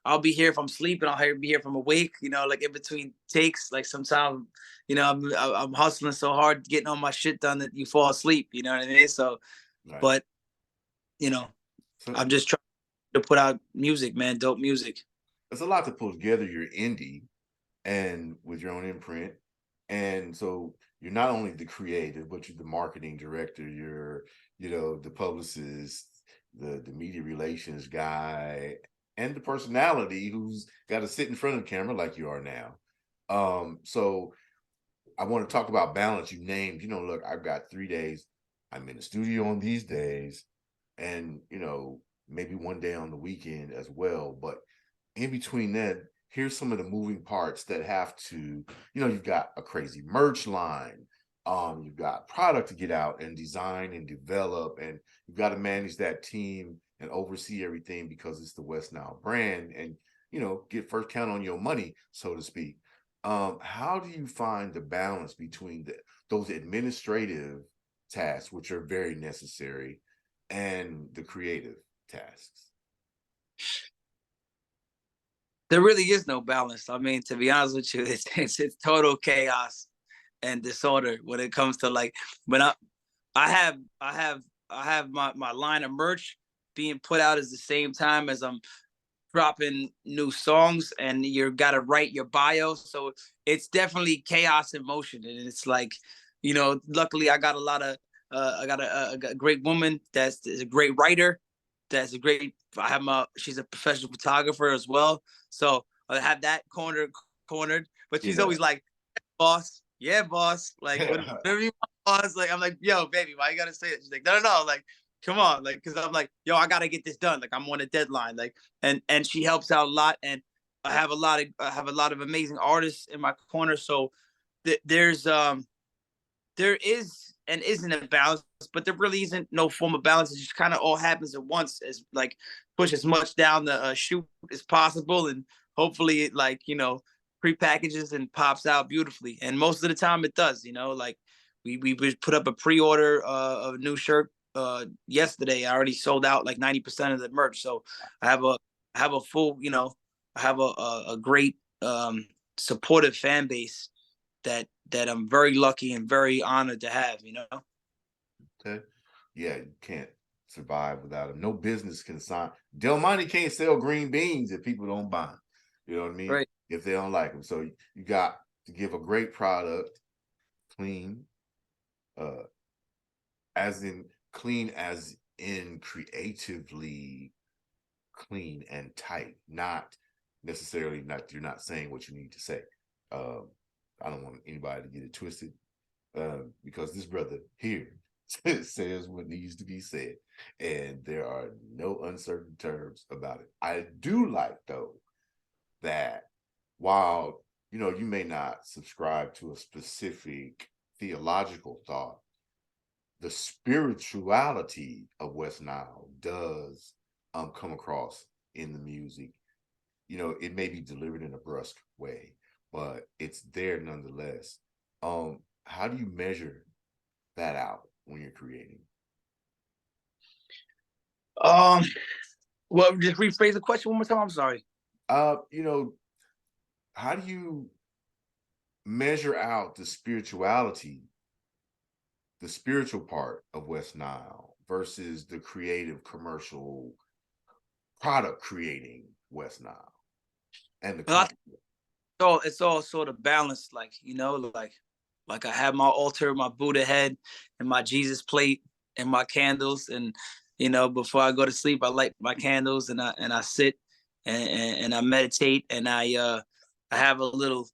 I'll be here if I'm sleeping. I'll be here if I'm awake. Like in between takes. Like sometimes, I'm hustling so hard, getting all my shit done that you fall asleep. You know what I mean? So, Right. but So I'm just trying to put out music, man. Dope music. it's a lot to pull together. You're indie and with your own imprint. And so you're not only the creative, but you're the marketing director, you're, the publicist, the media relations guy, and the personality who's got to sit in front of the camera like you are now. So I want to talk about balance. You named, look, I've got 3 days. I'm in the studio on these days, and maybe one day on the weekend as well. But in between that, here's some of the moving parts that have to, you've got a crazy merch line. You've got product to get out and design and develop, and you've got to manage that team and oversee everything because it's the Wes Nihil brand, and get first count on your money, so to speak. How do you find the balance between those administrative tasks, which are very necessary, and the creative tasks? There really is no balance. I mean, to be honest with you, it's total chaos and disorder when it comes to like when I have I have I have my line of merch being put out at the same time as I'm dropping new songs, and you got to write your bio. So it's definitely chaos in motion, and it's like, luckily I got a lot of I got a great woman that's a great writer. That's a great. I have she's a professional photographer as well. So I have that cornered, but she's Yeah. always like, boss, yeah, boss, like whatever you want, boss. Like I'm like, yo, baby, why you gotta say it? She's like, no, no, no, like, come on, like, because I'm like, yo, I gotta get this done. Like I'm on a deadline. Like, and she helps out a lot, and I have a lot of amazing artists in my corner. So there is and isn't a balance, but there really isn't no form of balance. It just kind of all happens at once, as like push as much down the chute as possible, and hopefully it like pre-packages and pops out beautifully. And most of the time it does. Like we put up a pre-order of a new shirt yesterday. I already sold out like 90% of the merch. So I have a full, I have a great supportive fan base that I'm very lucky and very honored to have. Okay. Yeah, you can't survive without him. No business can sign. Del Monte can't sell green beans if people don't buy them. You know what I mean? Right. If they don't like them. So you got to give a great product, clean, uh, as in creatively clean and tight, not necessarily not you're not saying what you need to say. Um, I don't want anybody to get it twisted, because this brother here says what needs to be said, and there are no uncertain terms about it. I do like though that while you may not subscribe to a specific theological thought, the spirituality of West Nile does come across in the music. It may be delivered in a brusque way, but it's there nonetheless. How do you measure that out when you're creating? Um. Well, just rephrase the question one more time. I'm sorry. Uh, you know, how do you measure out the spiritual part of West Nile versus the creative commercial product creating West Nile and the Well, content? it's all sort of balanced, like like I have my altar, my Buddha head, and my Jesus plate, and my candles, and before I go to sleep, I light my candles, and I sit and I meditate, and I have a little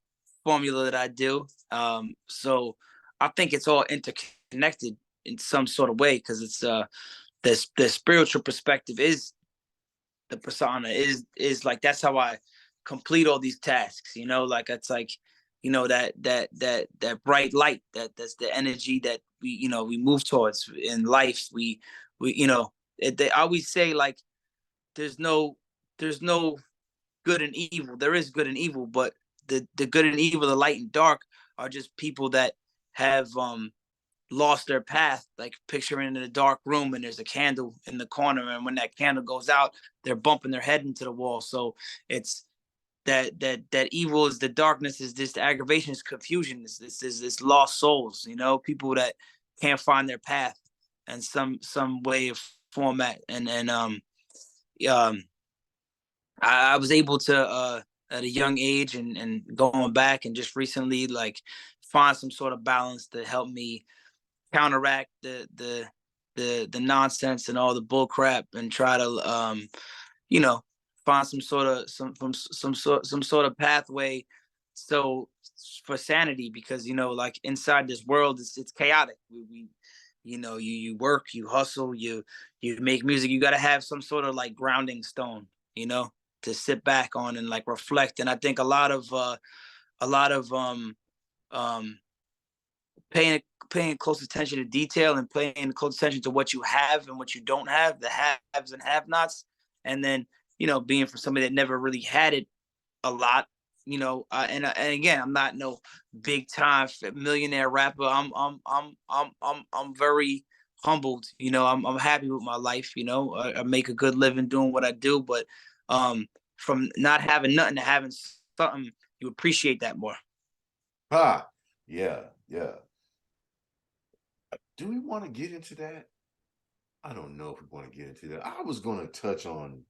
formula that I do. So I think it's all interconnected in some sort of way, because it's the spiritual perspective is the persona, is like that's how I complete all these tasks. Like it's like that bright light, that's the energy that we move towards in life. We they always say like there's no there's no good and evil. There is good and evil, but the good and evil, the light and dark, are just people that have lost their path, like picturing in a dark room and there's a candle in the corner, and when that candle goes out, they're bumping their head into the wall. So it's that evil is the darkness, is this aggravation, is confusion, this lost souls, people that can't find their path and some way of format. And um I was able to at a young age, and going back and just recently, like, find some sort of balance to help me counteract the nonsense and all the bull crap, and try to you know find some sort of pathway, so for sanity, because like inside this world, it's chaotic. You work, you hustle, you make music, you got to have some sort of like grounding stone, you know to sit back on and like reflect. And I think a lot of um paying close attention to detail, and paying close attention to what you have and what you don't have, the haves and have nots. And then, being for somebody that never really had it a lot, and again, I'm not no big time millionaire rapper. I'm very humbled. I'm happy with my life. I make a good living doing what I do, but from not having nothing to having something, you appreciate that more. Ha, yeah, yeah. Do we want to get into that? I don't know if we want to get into that. I was going to touch on,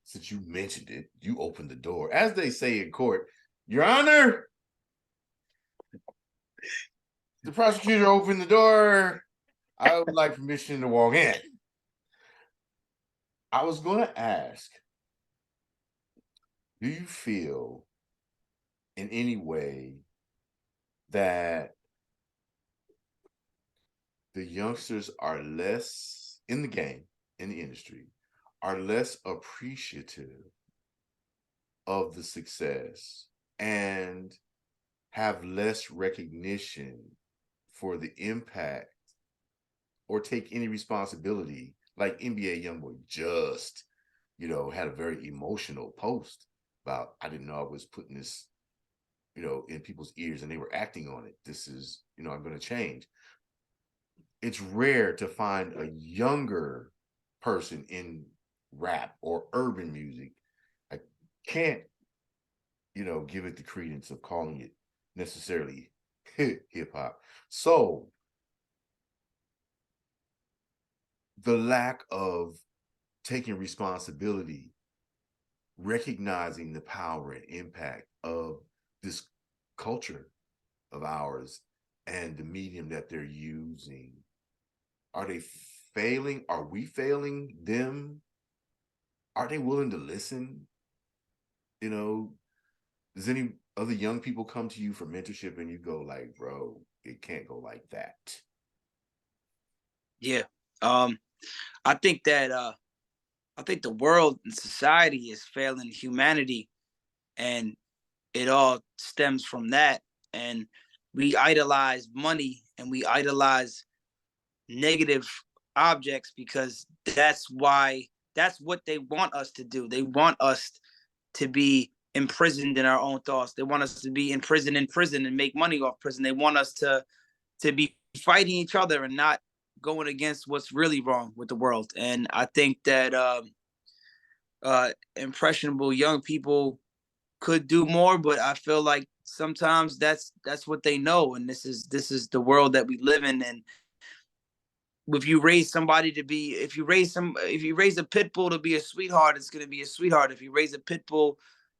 since you mentioned it, you opened the door. As they say in court, Your Honor, the prosecutor opened the door. I would like permission to walk in. I was going to ask, do you feel in any way that the youngsters are less in the game, in the industry, are less appreciative of the success and have less recognition for the impact or take any responsibility? Like NBA YoungBoy just, had a very emotional post about, I didn't know I was putting this, in people's ears and they were acting on it. This is, I'm going to change. It's rare to find a younger person in rap or urban music. I can't, give it the credence of calling it necessarily hip hop. So the lack of taking responsibility, recognizing the power and impact of this culture of ours and the medium that they're using. Are they failing? Are we failing them? Are they willing to listen? Does any other young people come to you for mentorship and you go like, bro, it can't go like that? Yeah. Um, I think that I think the world and society is failing humanity, and it all stems from that. And we idolize money and we idolize negative objects because that's what they want us to do. They want us to be imprisoned in our own thoughts. They want us to be in prison and make money off prison. They want us to be fighting each other and not going against what's really wrong with the world. And I think that impressionable young people could do more, but I feel like sometimes that's what they know, and this is the world that we live in. And if you raise somebody to be, if you raise a pit bull to be a sweetheart, it's going to be a sweetheart. If you raise a pit bull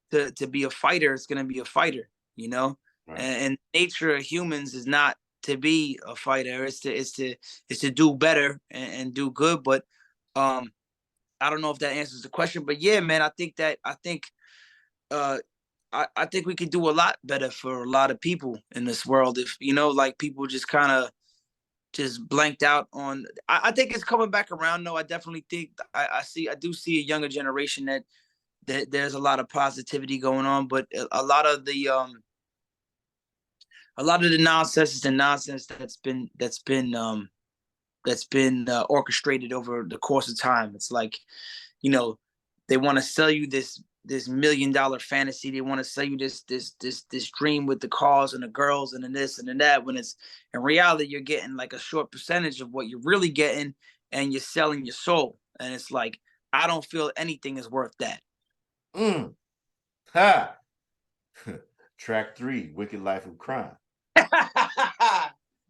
to be a fighter, it's going to be a fighter. You know, Right. and nature of humans is not to be a fighter. It's to do better and do good. But I don't know if that answers the question. But yeah, man, uh I think we could do a lot better for a lot of people in this world if like people just kind of just blanked out on. I think it's coming back around though. I definitely think I do see a younger generation that there's a lot of positivity going on, but a lot of the nonsense is the nonsense that's been orchestrated over the course of time. It's like, you know, they want to sell you this $1 million fantasy. They want to sell you this dream with the cars and the girls and the this and the that. When it's in reality, you're getting like a short percentage of what you're really getting, and you're selling your soul. And it's like, I don't feel anything is worth that. Ha. Track 3, Wicked Life of Crime.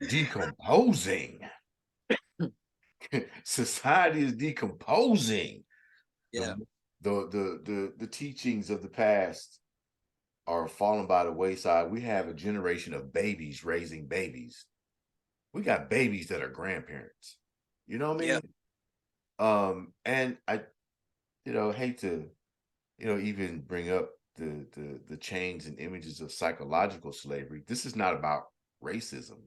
Decomposing. Society is decomposing. Yeah. The teachings of the past are falling by the wayside. We have a generation of babies raising babies. We got babies that are grandparents. You know what I Yeah. mean? And I, hate to, even bring up the chains and images of psychological slavery. This is not about racism.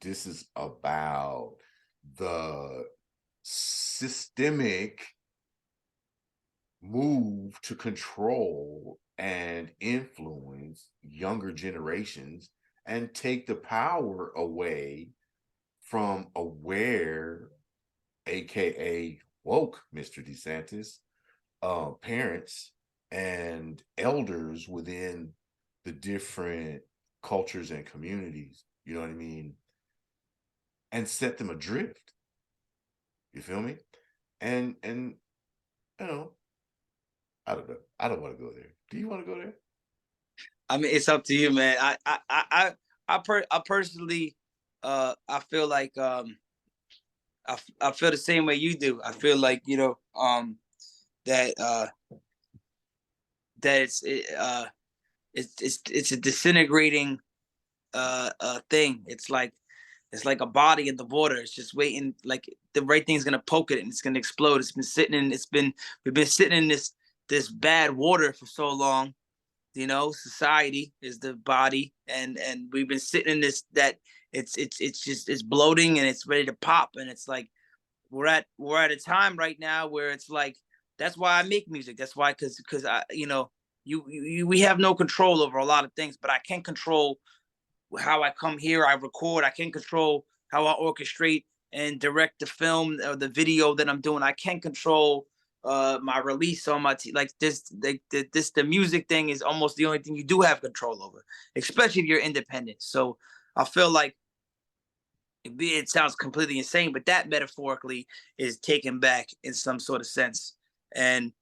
This is about the systemic move to control and influence younger generations and take the power away from aware, aka woke Mr. DeSantis, parents and elders within the different cultures and communities, you know what I mean, and set them adrift. You feel me? And you know, I don't know. I don't want to go there. Do you want to go there? I mean, it's up to you, man. I personally, I feel like I feel the same way you do. I feel like that that it's a disintegrating thing. It's like a body in the water. It's just waiting. Like the right thing's gonna poke it and it's gonna explode. It's been sitting in. We've been sitting in this bad water for so long. Society is the body, and we've been sitting in this that it's bloating and it's ready to pop. And it's like we're at a time right now where it's like that's why I make music. That's why because I we have no control over a lot of things, but I can control how I come here, I record, I can control how I orchestrate and direct the film or the video that I'm doing. I can control my release on my like this the music thing is almost the only thing you do have control over, especially if you're independent. So I feel like it sounds completely insane, but that metaphorically is taken back in some sort of sense. And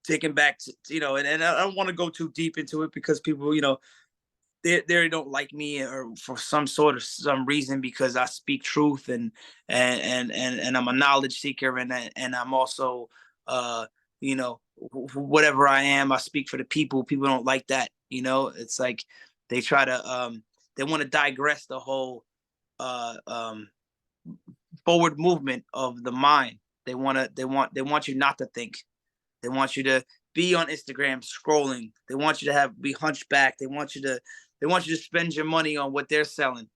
taken back to, and I don't want to go too deep into it because people, they don't like me or for some reason because I speak truth and I'm a knowledge seeker and I'm also whatever I am, I speak for the people. People don't like that. It's like they try to they want to digress the whole forward movement of the mind. They want you not to think. They want you to be on Instagram scrolling. They want you to be hunchback. They want you to spend your money on what they're selling.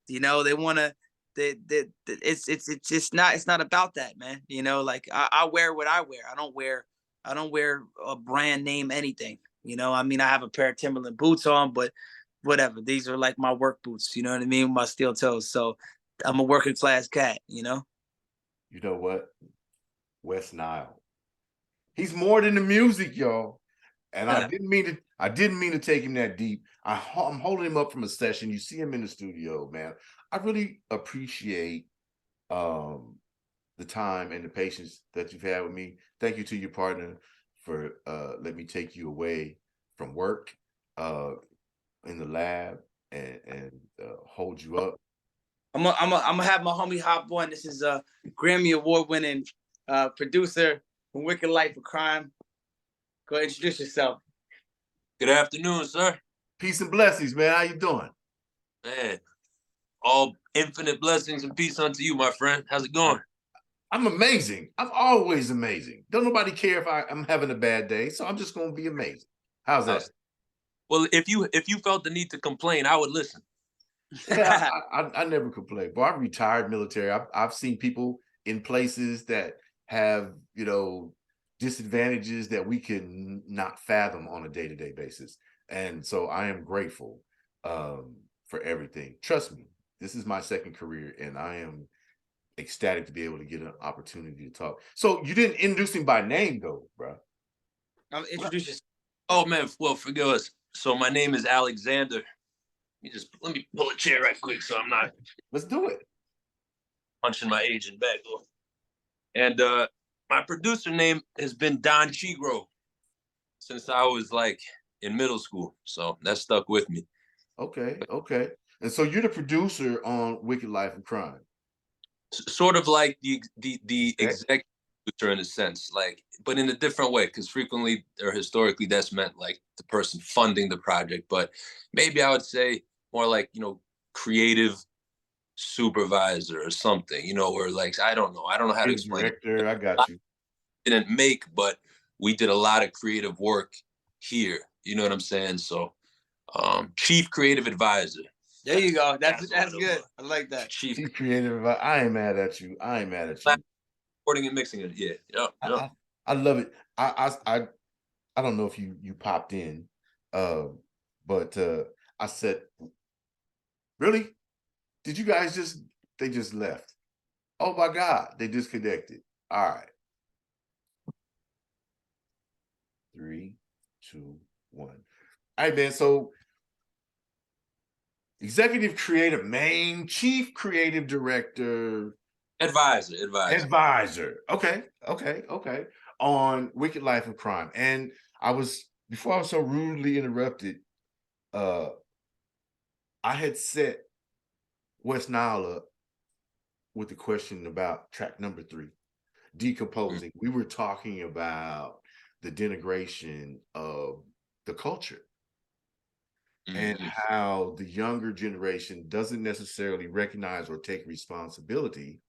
They want to. It's not about that, man. Like I wear what I wear. I don't wear a brand name anything. I mean, I have a pair of Timberland boots on, but whatever. These are like my work boots. You know what I mean? My steel toes. So I'm a working class cat. You know what? Wes Nihil. He's more than the music, y'all. And I didn't mean to take him that deep. I'm holding him up from a session. You see him in the studio, man. I really appreciate the time and the patience that you've had with me. Thank you to your partner for letting me take you away from work in the lab and hold you up. I'm gonna have my homie hop on. This is a Grammy Award winning producer from Wicked Life of Crime. Go ahead, introduce yourself. Good afternoon, sir. Peace and blessings, man. How you doing? Man, all infinite blessings and peace unto you, my friend. How's it going? I'm amazing. I'm always amazing. Don't nobody care if I'm having a bad day, so I'm just gonna be amazing. How's that? Well, if you felt the need to complain, I would listen. Yeah, I never complain. But I'm retired military. I've seen people in places that have disadvantages that we can not fathom on a day-to-day basis, and so I am grateful for everything. Trust me, this is my second career, and I am ecstatic to be able to get an opportunity to talk. So you didn't introduce him by name, though, bro. I'll introduce yourself. Oh man, well, forgive us. So my name is Alexander. Let me pull a chair right quick so I'm not Let's do it. punching my agent back. And my producer name has been Don Chigro since I was like in middle school. So that stuck with me. Okay. And so you're the producer on Wicked Life of Crime. Sort of like the Okay. executive producer in a sense, like, but in a different way, because frequently or historically that's meant like the person funding the project. But maybe I would say more like, creative supervisor or something, where like I don't know how to explain Director, it. I got you. Didn't make, but we did a lot of creative work here. You know what I'm saying? So chief creative advisor. There you go. That's good. I like that. Chief Creative. I ain't mad at you. recording and mixing it. Yeah. I love it. I don't know if you popped in, but I said, really? Did you guys they just left? Oh my God, they disconnected. All right. 3, 2, 1. All right, man. So executive creative, main chief creative director, advisor. Okay. On Wicked Life of Crime. And before I was so rudely interrupted, I had set Wes Nihil up with the question about track number 3, Decomposing. We were talking about the denigration of the culture and how the younger generation doesn't necessarily recognize or take responsibility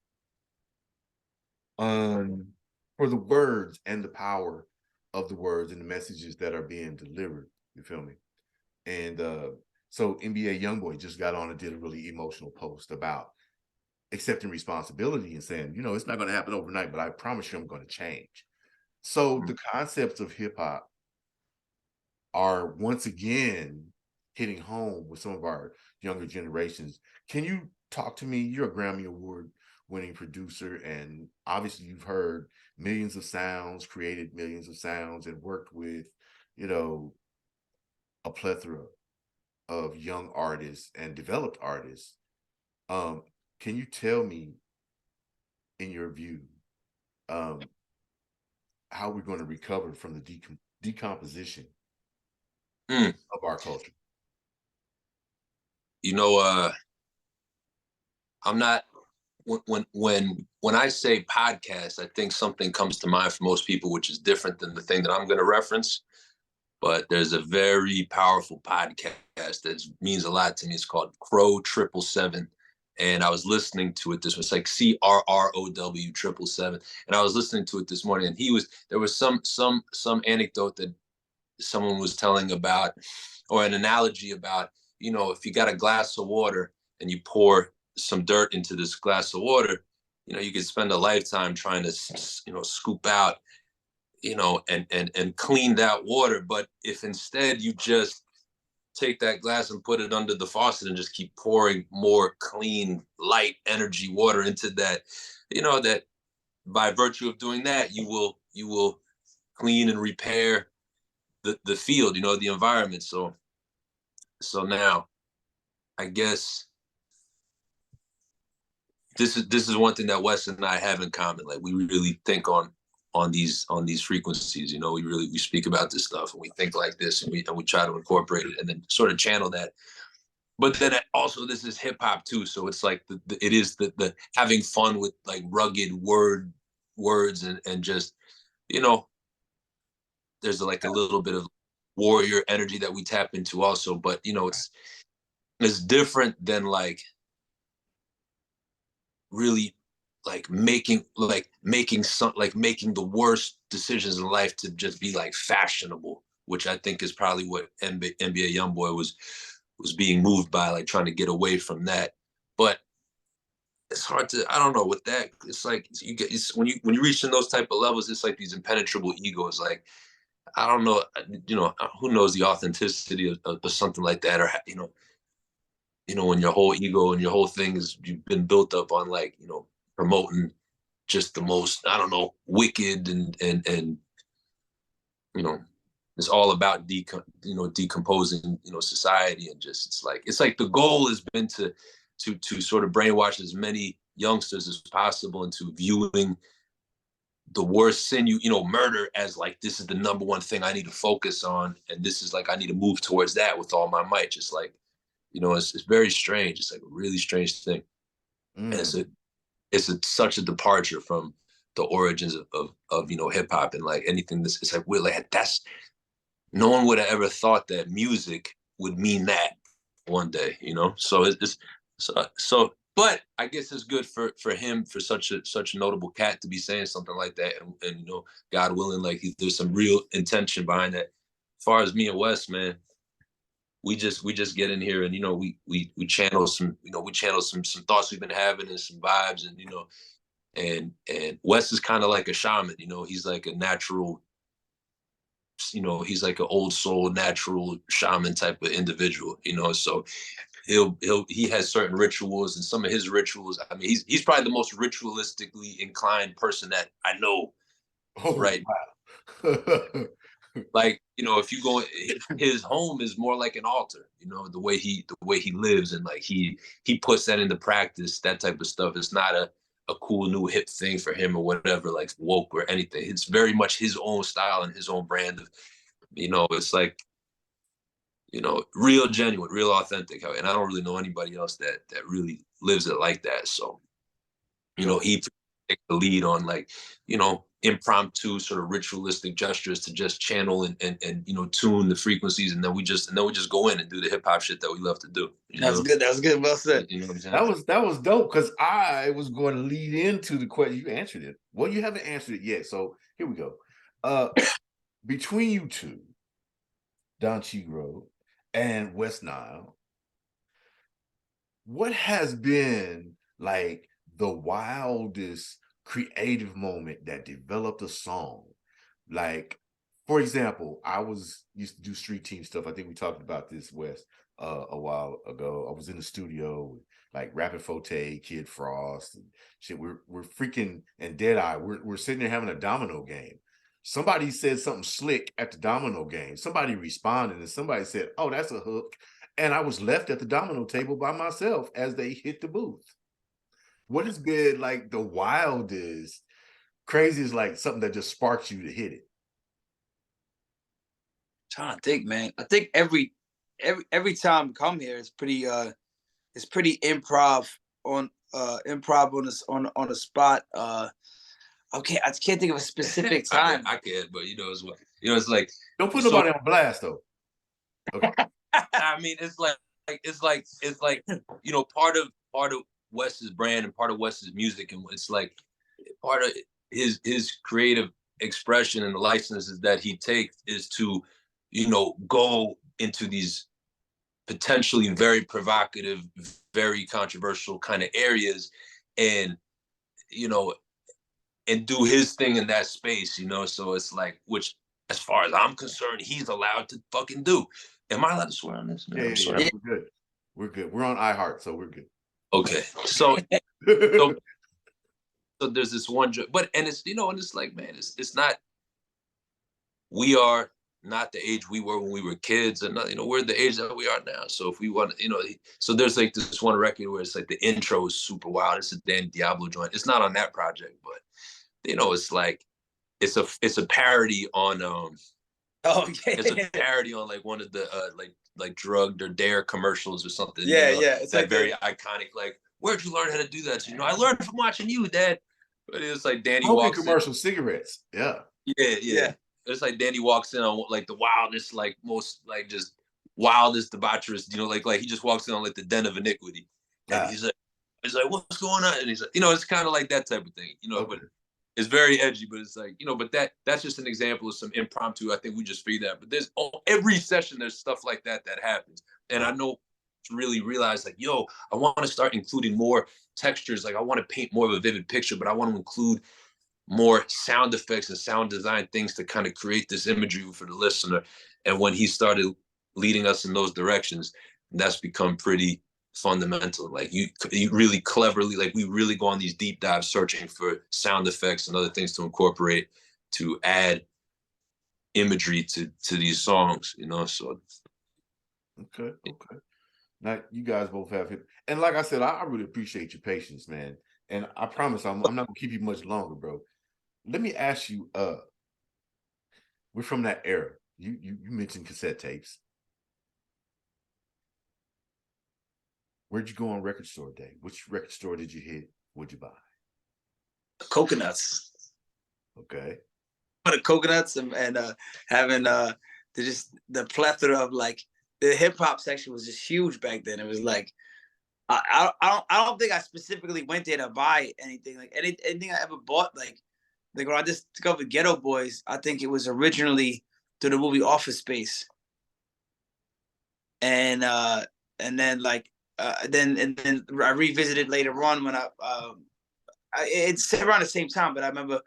for the words and the power of the words and the messages that are being delivered. You feel me? And so NBA Youngboy just got on and did a really emotional post about accepting responsibility and saying, you know, it's not going to happen overnight, but I promise you I'm going to change. So the concepts of hip hop are once again hitting home with some of our younger generations. Can you talk to me? You're a Grammy Award winning producer, and obviously you've heard millions of sounds, created millions of sounds, and worked with, you know, a plethora of young artists and developed artists. Can you tell me, in your view, how we're going to recover from the decomposition of our culture? You know, I'm not when I say podcast, I think something comes to mind for most people, which is different than the thing that I'm going to reference. But there's a very powerful podcast that means a lot to me. It's called Crow 777. And I was listening to it. This was like CRROW 777. And I was listening to it this morning. And there was some anecdote that someone was telling about, or an analogy about, you know, if you got a glass of water and you pour some dirt into this glass of water, you know, you could spend a lifetime trying to, you know, scoop out, you know, and clean that water. But if instead you just take that glass and put it under the faucet and just keep pouring more clean, light energy water into that, you know, that by virtue of doing that, you will clean and repair the field, you know, the environment. So now I guess this is one thing that Wes and I have in common. Like, we really think on these frequencies. You know, we speak about this stuff and we think like this, and we try to incorporate it and then sort of channel that. But then also, this is hip hop too, so it's like it is the having fun with like rugged words and just, you know, there's like a little bit of warrior energy that we tap into also. But you know, it's different than like really like making the worst decisions in life to just be like fashionable, which I think is probably what NBA Youngboy was being moved by, like trying to get away from that. But it's hard to, I don't know, with that, it's like when you reach in those type of levels, it's like these impenetrable egos. Like, I don't know, you know, who knows the authenticity of something like that, or you know, when your whole ego and your whole thing you've been built up on, like, you know, promoting just the most, I don't know, wicked and you know, it's all about decomposing, you know, society. And just it's like the goal has been to sort of brainwash as many youngsters as possible into viewing the worst sin, you know, murder, as like, this is the number one thing I need to focus on, and this is like, I need to move towards that with all my might. Just like, you know, it's very strange. It's like a really strange thing. And it's such a departure from the origins of you know, hip hop and like anything. It's like, we're like, no one would have ever thought that music would mean that one day, you know. So but I guess it's good for him, for such a notable cat, to be saying something like that, and you know, God willing, like, there's some real intention behind that. As far as me and Wes, man, we just get in here and, you know, we channel some, you know, some thoughts we've been having and some vibes, and, you know, and Wes is kind of like a shaman, you know. He's like a natural, you know, he's like an old soul natural shaman type of individual, you know. So he has certain rituals, and some of his rituals, I mean, he's probably the most ritualistically inclined person that I know. Oh, right. Wow. Like, you know, if you go, his home is more like an altar. You know, the way he lives, and like he puts that into practice. That type of stuff. It's not a cool new hip thing for him or whatever, like woke or anything. It's very much his own style and his own brand of, you know, it's like, you know, real genuine, real authentic. And I don't really know anybody else that really lives it like that. So, you know, he takes the lead on, like, you know, impromptu sort of ritualistic gestures to just channel and you know, tune the frequencies, and then we just go in and do the hip hop shit that we love to do. That's good. That's good. Well said. You know what I'm saying? That was dope, because I was going to lead into the question. You answered it. Well, you haven't answered it yet. So here we go. Between you two, Don Chigro and Wes Nihil, what has been like the wildest creative moment that developed a song? Like, for example, I used to do street team stuff. I think we talked about this, Wes, a while ago. I was in the studio with like Rapid Forte, Kid Frost, and shit. We're freaking, and Deadeye. We're sitting there having a domino game. Somebody said something slick at the domino game. Somebody responded, and somebody said, "Oh, that's a hook." And I was left at the domino table by myself as they hit the booth. What has been like the wildest, craziest, like something that just sparks you to hit it? Trying to think, man. I think every time I come here, it's pretty improv on on the spot. Okay, I can't think of a specific time. I can't, but you know, it's like, don't put nobody on blast though. Okay. I mean, it's like, you know, part of Wes's brand and part of Wes's music, and it's like part of his creative expression and the licenses that he takes is to, you know, go into these potentially very provocative, very controversial kind of areas, and, you know, and do his thing in that space, you know. So it's like, which, as far as I'm concerned, he's allowed to fucking do. Am I allowed to swear on this? No, Yeah, we're good. We're good. We're on iHeart, so we're good. Okay. So there's this one, but, and it's, you know, and it's like, man, it's not, we are not the age we were when we were kids, and, you know, we're the age that we are now. So if we want to, you know, so there's like this one record where it's like the intro is super wild. It's a Danny Diablo joint. It's not on that project, but, you know, it's like, it's a parody on it's a parody on like one of the like drugged or dare commercials or something. Yeah, you know? yeah. It's that like very iconic, like, where'd you learn how to do that? So, you know, I learned from watching you, Dad. But it's like Danny walks commercial cigarettes. Yeah. Yeah. It's like Danny walks in on like the wildest, like most like just wildest debaucherous, you know, like he just walks in on like the den of iniquity. And he's like, what's going on? And he's like, you know, it's kind of like that type of thing, you know, but it's very edgy, but it's like, you know, but that's just an example of some impromptu. I think we just figured that. But there's every session, there's stuff like that happens. And I know to really realize, like, yo, I want to start including more textures. Like, I want to paint more of a vivid picture, but I want to include more sound effects and sound design things to kind of create this imagery for the listener. And when he started leading us in those directions, that's become pretty fundamental. Like, you really cleverly, like, we really go on these deep dives searching for sound effects and other things to incorporate to add imagery to these songs, you know. So okay. Now you guys both have it, and like I said, I really appreciate your patience, man. And I promise I'm not gonna keep you much longer, bro. Let me ask you, we're from that era. You mentioned cassette tapes. Where'd you go on record store day? Which record store did you hit? What'd you buy? Coconuts. Okay. The coconuts and having the plethora of, like, the hip hop section was just huge back then. It was like, I don't think I specifically went there to buy anything. Like, anything I ever bought, like when I discovered Ghetto Boys, I think it was originally through the movie Office Space, and then then I revisited later on when it's around the same time. But I remember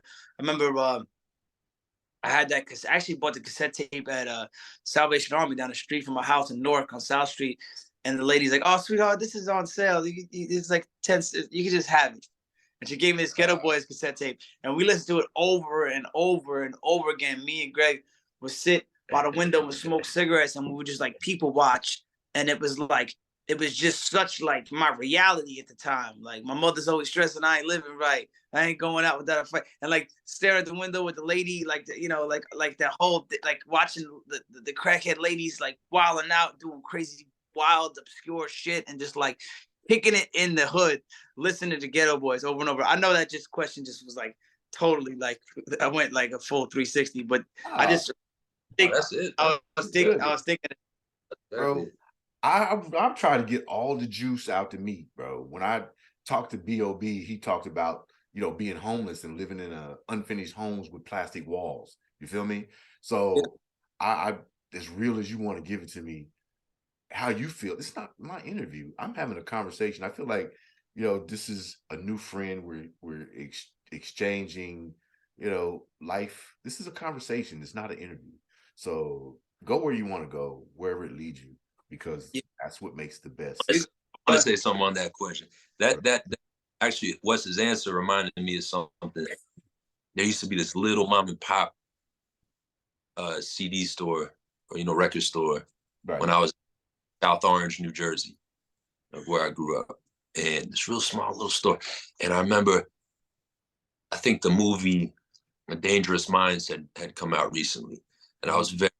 I had that because I actually bought the cassette tape at Salvation Army down the street from my house in Newark on South Street. And the lady's like, "Oh, sweetheart, this is on sale. It's like 10. You can just have it." And she gave me this Ghetto Boys cassette tape, and we listened to it over and over and over again. Me and Greg, would sit by the window and smoke cigarettes, and we would just like people watch. And it was just such like my reality at the time. Like my mother's always stressing I ain't living right. I ain't going out without a fight. And like stare at the window with the lady, like like that whole like watching the crackhead ladies like wilding out, doing crazy, wild, obscure shit, and just like kicking it in the hood, listening to Ghetto Boys over and over. I know that just question just was like totally like I went like a full 360, but I just think that's it. I was thinking, bro. I'm trying to get all the juice out the meat, bro. When I talked to B.O.B., he talked about, being homeless and living in unfinished homes with plastic walls. You feel me? So I as real as you want to give it to me, how you feel. It's not my interview. I'm having a conversation. I feel like, this is a new friend. We're exchanging, life. This is a conversation. It's not an interview. So go where you want to go, wherever it leads you, because that's what makes the best. I want to say something on that question. That actually, Wes's answer reminded me of something. There used to be this little mom and pop CD store or record store when I was in South Orange, New Jersey, where I grew up, and this real small little store. And I remember, I think the movie A Dangerous Minds had come out recently, and I was very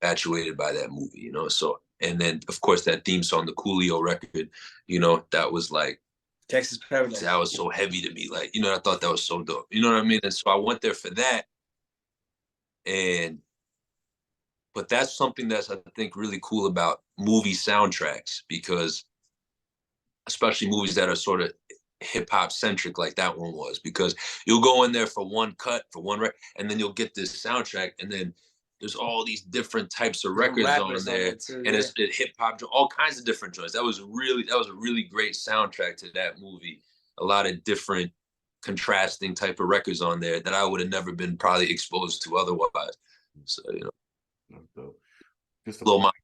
infatuated by that movie, So, and then of course that theme song, the Coolio record, that was like Texas Paradise. That was so heavy to me, like I thought that was so dope. You know what I mean? And so I went there for that, but that's something that's I think really cool about movie soundtracks, because especially movies that are sort of hip hop centric like that one was, because you'll go in there for one cut, for one record, and then you'll get this soundtrack, and then there's all these different types of records on there, too, and it's hip hop, all kinds of different joints. That was a really great soundtrack to that movie. A lot of different contrasting type of records on there that I would have never been probably exposed to otherwise. So just a little point.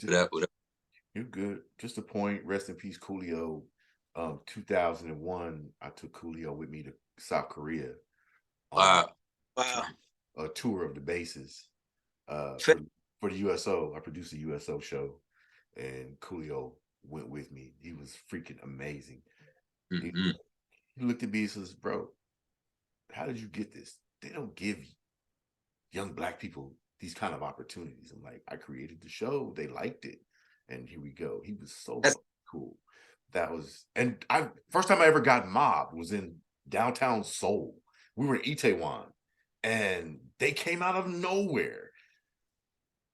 That whatever. You're good. Just a point. Rest in peace, Coolio. 2001, I took Coolio with me to South Korea. Wow. A tour of the bases for the USO. I produced a USO show, and Coolio went with me. He was freaking amazing. Mm-hmm. He looked at me and says, "Bro, how did you get this? They don't give young Black people these kind of opportunities." I'm like, I created the show. They liked it, and here we go. He was so cool. That was, and first time I ever got mobbed was in downtown Seoul. We were in Itaewon, and they came out of nowhere.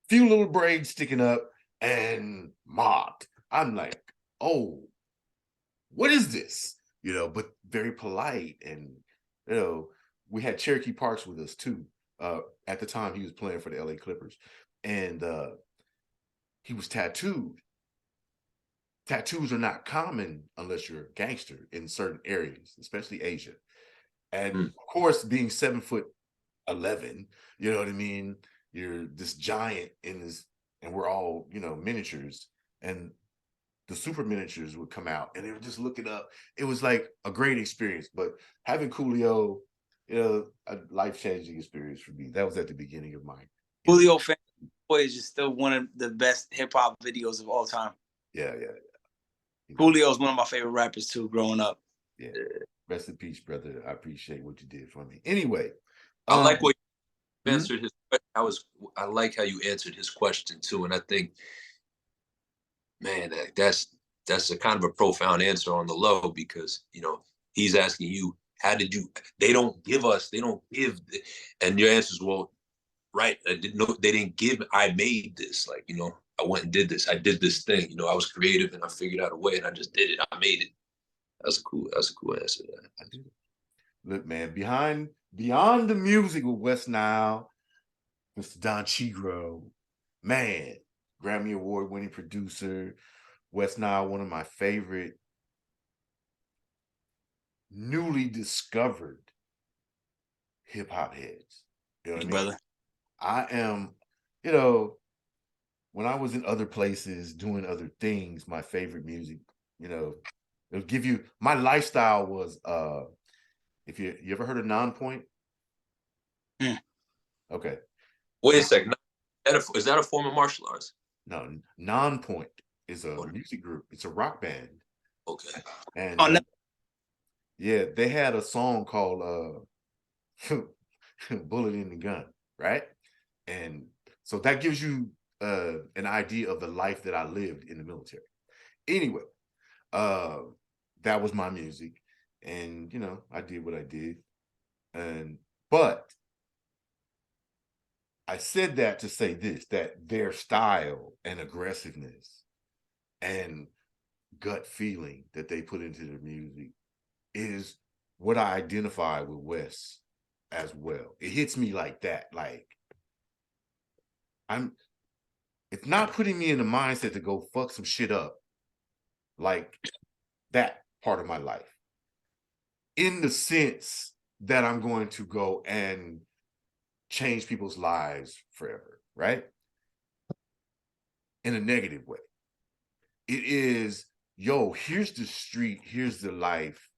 Few little braids sticking up and mobbed. I'm like, oh, what is this? But very polite. And, we had Cherokee Parks with us too. At the time he was playing for the LA Clippers, and he was tattooed. Tattoos are not common unless you're a gangster in certain areas, especially Asia. And of course, being 7'11", you know what I mean? You're this giant in this, and we're all, miniatures. And the super miniatures would come out and they would just look it up. It was like a great experience. But having Coolio, a life-changing experience for me. That was at the beginning of mine. Coolio Fan Boy is just still one of the best hip-hop videos of all time. Yeah. Coolio is one of my favorite rappers too, growing up. Yeah. Rest in peace, brother. I appreciate what you did for me. Anyway, I like what you answered his question. I like how you answered his question too, and I think, man, that's a kind of a profound answer on the low, because he's asking you, how did you? They don't give, and your answer is, well, right? I didn't know they didn't give. I made this, like I went and did this. I did this thing. I was creative and I figured out a way and I just did it. I made it. That's a cool answer. I did it. Look, man, beyond the music with Wes Nihil, Mr. Don Chigro, man, Grammy Award-winning producer. Wes Nihil, one of my favorite newly discovered hip-hop heads. You know what I mean? Brother. I am, when I was in other places doing other things, my favorite music, it'll give you, my lifestyle was, if you ever heard of Non-Point? Yeah. Okay. Wait a second. Is that a form of martial arts? No, Non-Point is a music group. It's a rock band. Okay. And Oh, no. yeah, they had a song called Bullet in the Gun, right? And so that gives you an idea of the life that I lived in the military. Anyway, that was my music. And, you know, I did what I did. But I said that to say this, that their style and aggressiveness and gut feeling that they put into their music is what I identify with Wes as well. It hits me like that. Like it's not putting me in the mindset to go fuck some shit up like that part of my life. In the sense that I'm going to go and change people's lives forever, right? In a negative way. It is, yo, here's the street, here's the life.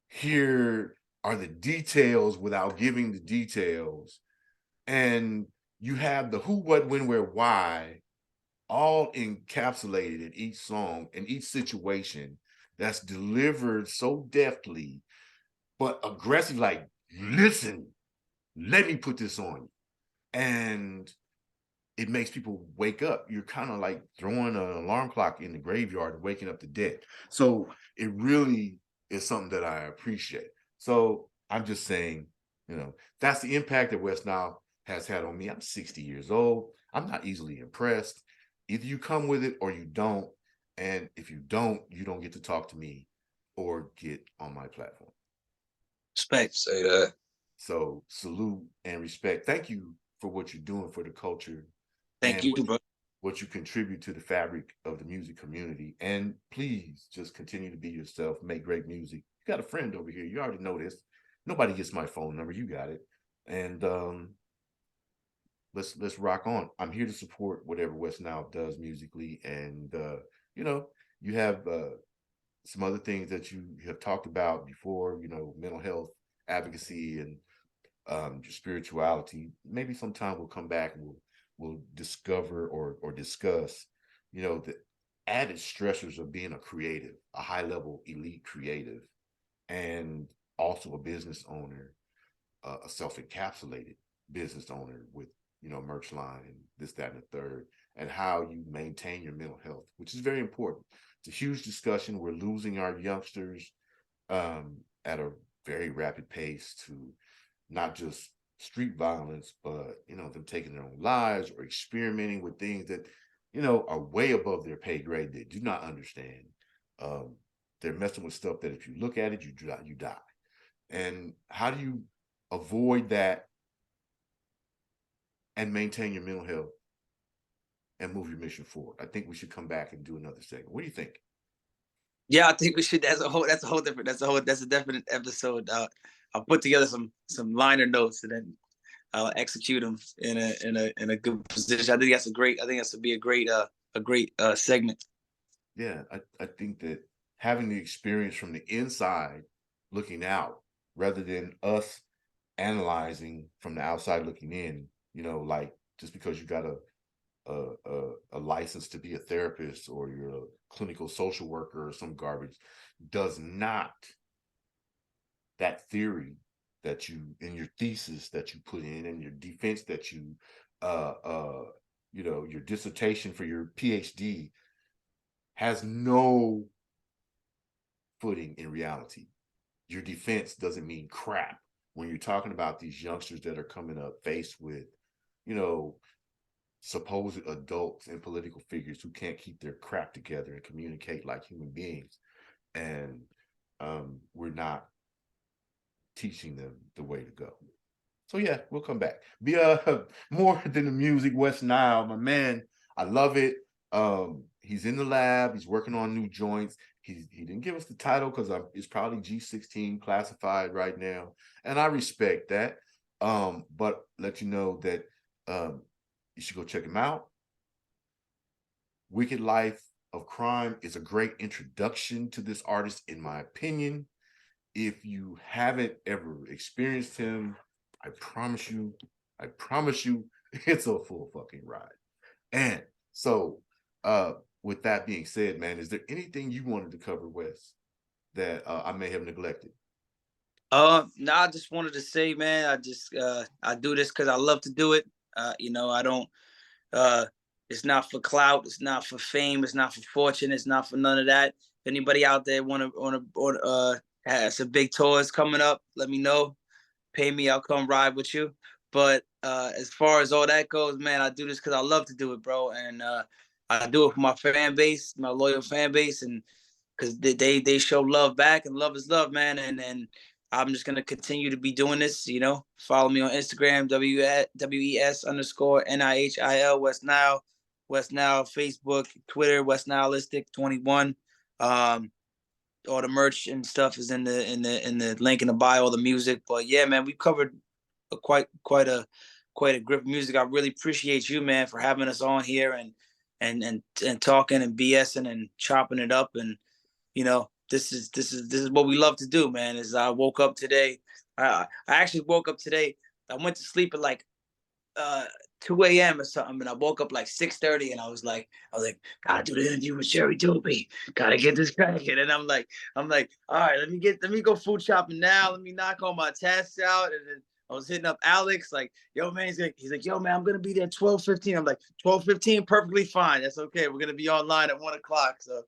Here are the details without giving the details. And you have the who, what, when, where, why, all encapsulated in each song, in each situation that's delivered so deftly, but aggressive, like, listen, let me put this on you. And it makes people wake up. You're kind of like throwing an alarm clock in the graveyard and waking up the dead. So it really is something that I appreciate. So I'm just saying, you know, that's the impact that Wes Nihil has had on me. I'm 60 years old. I'm not easily impressed. Either you come with it or you don't. And if you don't get to talk to me or get on my platform. Respect. Say that. So salute and respect. Thank you for what you're doing for the culture. Thank And you, bro. what you contribute to the fabric of the music community. And please just continue to be yourself, make great music. You got a friend over here. You already know this. Nobody gets my phone number. You got it. And let's rock on. I'm here to support whatever Wes Nihil does musically. And you know, you have some other things that you have talked about before, you know, mental health advocacy and your spirituality. Maybe sometime we'll come back and we'll discover or discuss, you know, the added stressors of being a creative, a high level elite creative, and also a business owner, a self-encapsulated business owner with, you know, merch line and this, that, and the third, and how you maintain your mental health, which is very important. It's a huge discussion. We're losing our youngsters at a very rapid pace to not just street violence, but, you know, them taking their own lives or experimenting with things that, you know, are way above their pay grade. They do not understand. They're messing with stuff that if you look at it, you die. And how do you avoid that and maintain your mental health and move your mission forward? I think we should come back and do another segment. What do you think? Yeah, I think we should. That's a definite episode. I'll put together some liner notes and then I'll execute them in a good position. I think that's a great segment. Yeah, I think that having the experience from the inside looking out rather than us analyzing from the outside looking in, you know, like just because you got a license to be a therapist or you're a clinical social worker or some garbage does not, that theory that you in your thesis that you put in and your defense that you you know, your dissertation for your PhD has no footing in reality. Your defense doesn't mean crap when you're talking about these youngsters that are coming up faced with, you know, supposed adults and political figures who can't keep their crap together and communicate like human beings. And we're not teaching them the way to go. So yeah, we'll come back. Be more than the music, Wes Nihil, my man. I love it. He's in the lab. He's working on new joints. He didn't give us the title because it's probably G16 classified right now, and I respect that. But let you know that you should go check him out. Wicked Life of Crime is a great introduction to this artist, in my opinion. If you haven't ever experienced him, I promise you, It's a full fucking ride. And so, with that being said, man, is there anything you wanted to cover, Wes, that I may have neglected? No, I just wanted to say, man, I do this because I love to do it. I don't. It's not for clout. It's not for fame. It's not for fortune. It's not for none of that. If anybody out there has some big tours coming up, let me know. Pay me, I'll come ride with you. But as far as all that goes, man, I do this because I love to do it, bro. And I do it for my fan base, my loyal fan base, and because they show love back, and love is love, man. And I'm just gonna continue to be doing this. Follow me on Instagram, WES_NIHIL Wes Nihil, Wes Nihil, Facebook, Twitter, Wes Nihilistic 21. All the merch and stuff is in the link in the bio, all the music. But yeah, man, we covered quite a grip of music. I really appreciate you, man, for having us on here and talking and BSing and chopping it up. And this is what we love to do, man. Is I woke up today. I actually woke up today. I went to sleep at like 2 a.m. or something, and I woke up like 6:30, and I was like, gotta do the interview with Sherry Doobie. Gotta get this cracking. And I'm like, all right, let me go food shopping now. Let me knock all my tasks out. And then I was hitting up Alex, like, yo, man, he's like, yo, man, I'm gonna be there 12:15. I'm like, 12:15, perfectly fine. That's okay. We're gonna be online at 1 o'clock. So,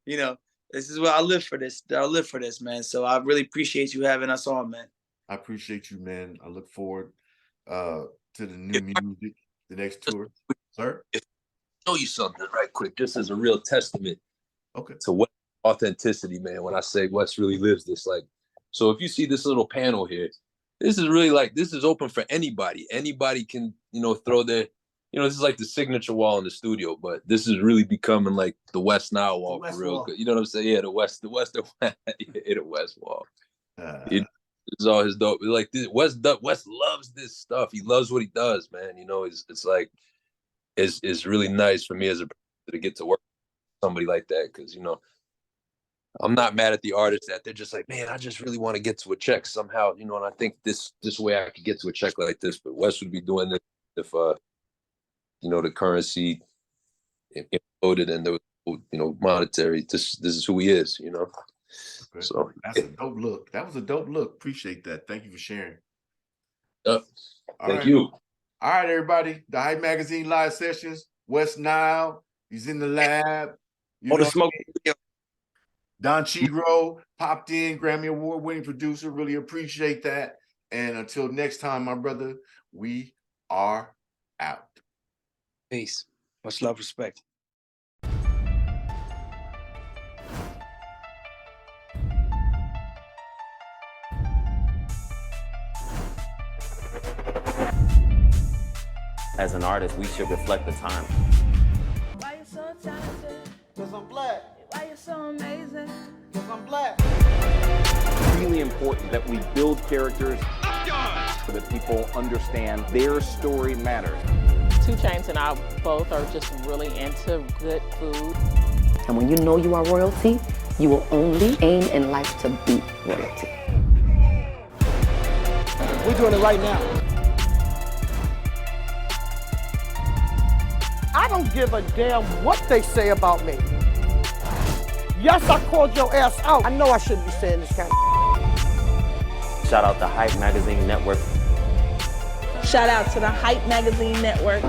this is what I live for this. I live for this, man. So I really appreciate you having us on, man. I appreciate you, man. I look forward to the new music, the next tour. Sir? Show you something right quick, just as a real testament to Wes authenticity, man. When I say Wes really lives this, like, so if you see this little panel here, this is really like, this is open for anybody. Anybody can, throw their, this is like the signature wall in the studio, but this is really becoming like the Wes Nihil wall for real. Wall. You know what I'm saying? Yeah, the West wall. This is all his dope. Like this, Wes loves this stuff. He loves what he does, man. It's like, it's really nice for me as a person to get to work with somebody like that, because I'm not mad at the artists that they're just like, man, I just really want to get to a check somehow, and I think this way I could get to a check like this. But Wes would be doing this if the currency imploded and there was monetary. This is who he is, Okay. So that's a dope look. That was a dope look. Appreciate that. Thank you for sharing. Thank you. All right, everybody. The Hype Magazine live sessions. Wes Nihil, he's in the lab. All the smoke. Don Chigro popped in, Grammy Award-winning producer. Really appreciate that. And until next time, my brother, we are out. Peace. Much love, respect. As an artist, we should reflect the time. Why you so talented? Cause I'm black. Why you so amazing? Cause I'm black. It's really important that we build characters so that people understand their story matters. 2 Chainz and I both are just really into good food. And when you know you are royalty, you will only aim in life to be royalty. We're doing it right now. I don't give a damn what they say about me. Yes, I called your ass out. I know I shouldn't be saying this kind of. Shout out to Hype Magazine Network. Shout out to the Hype Magazine Network.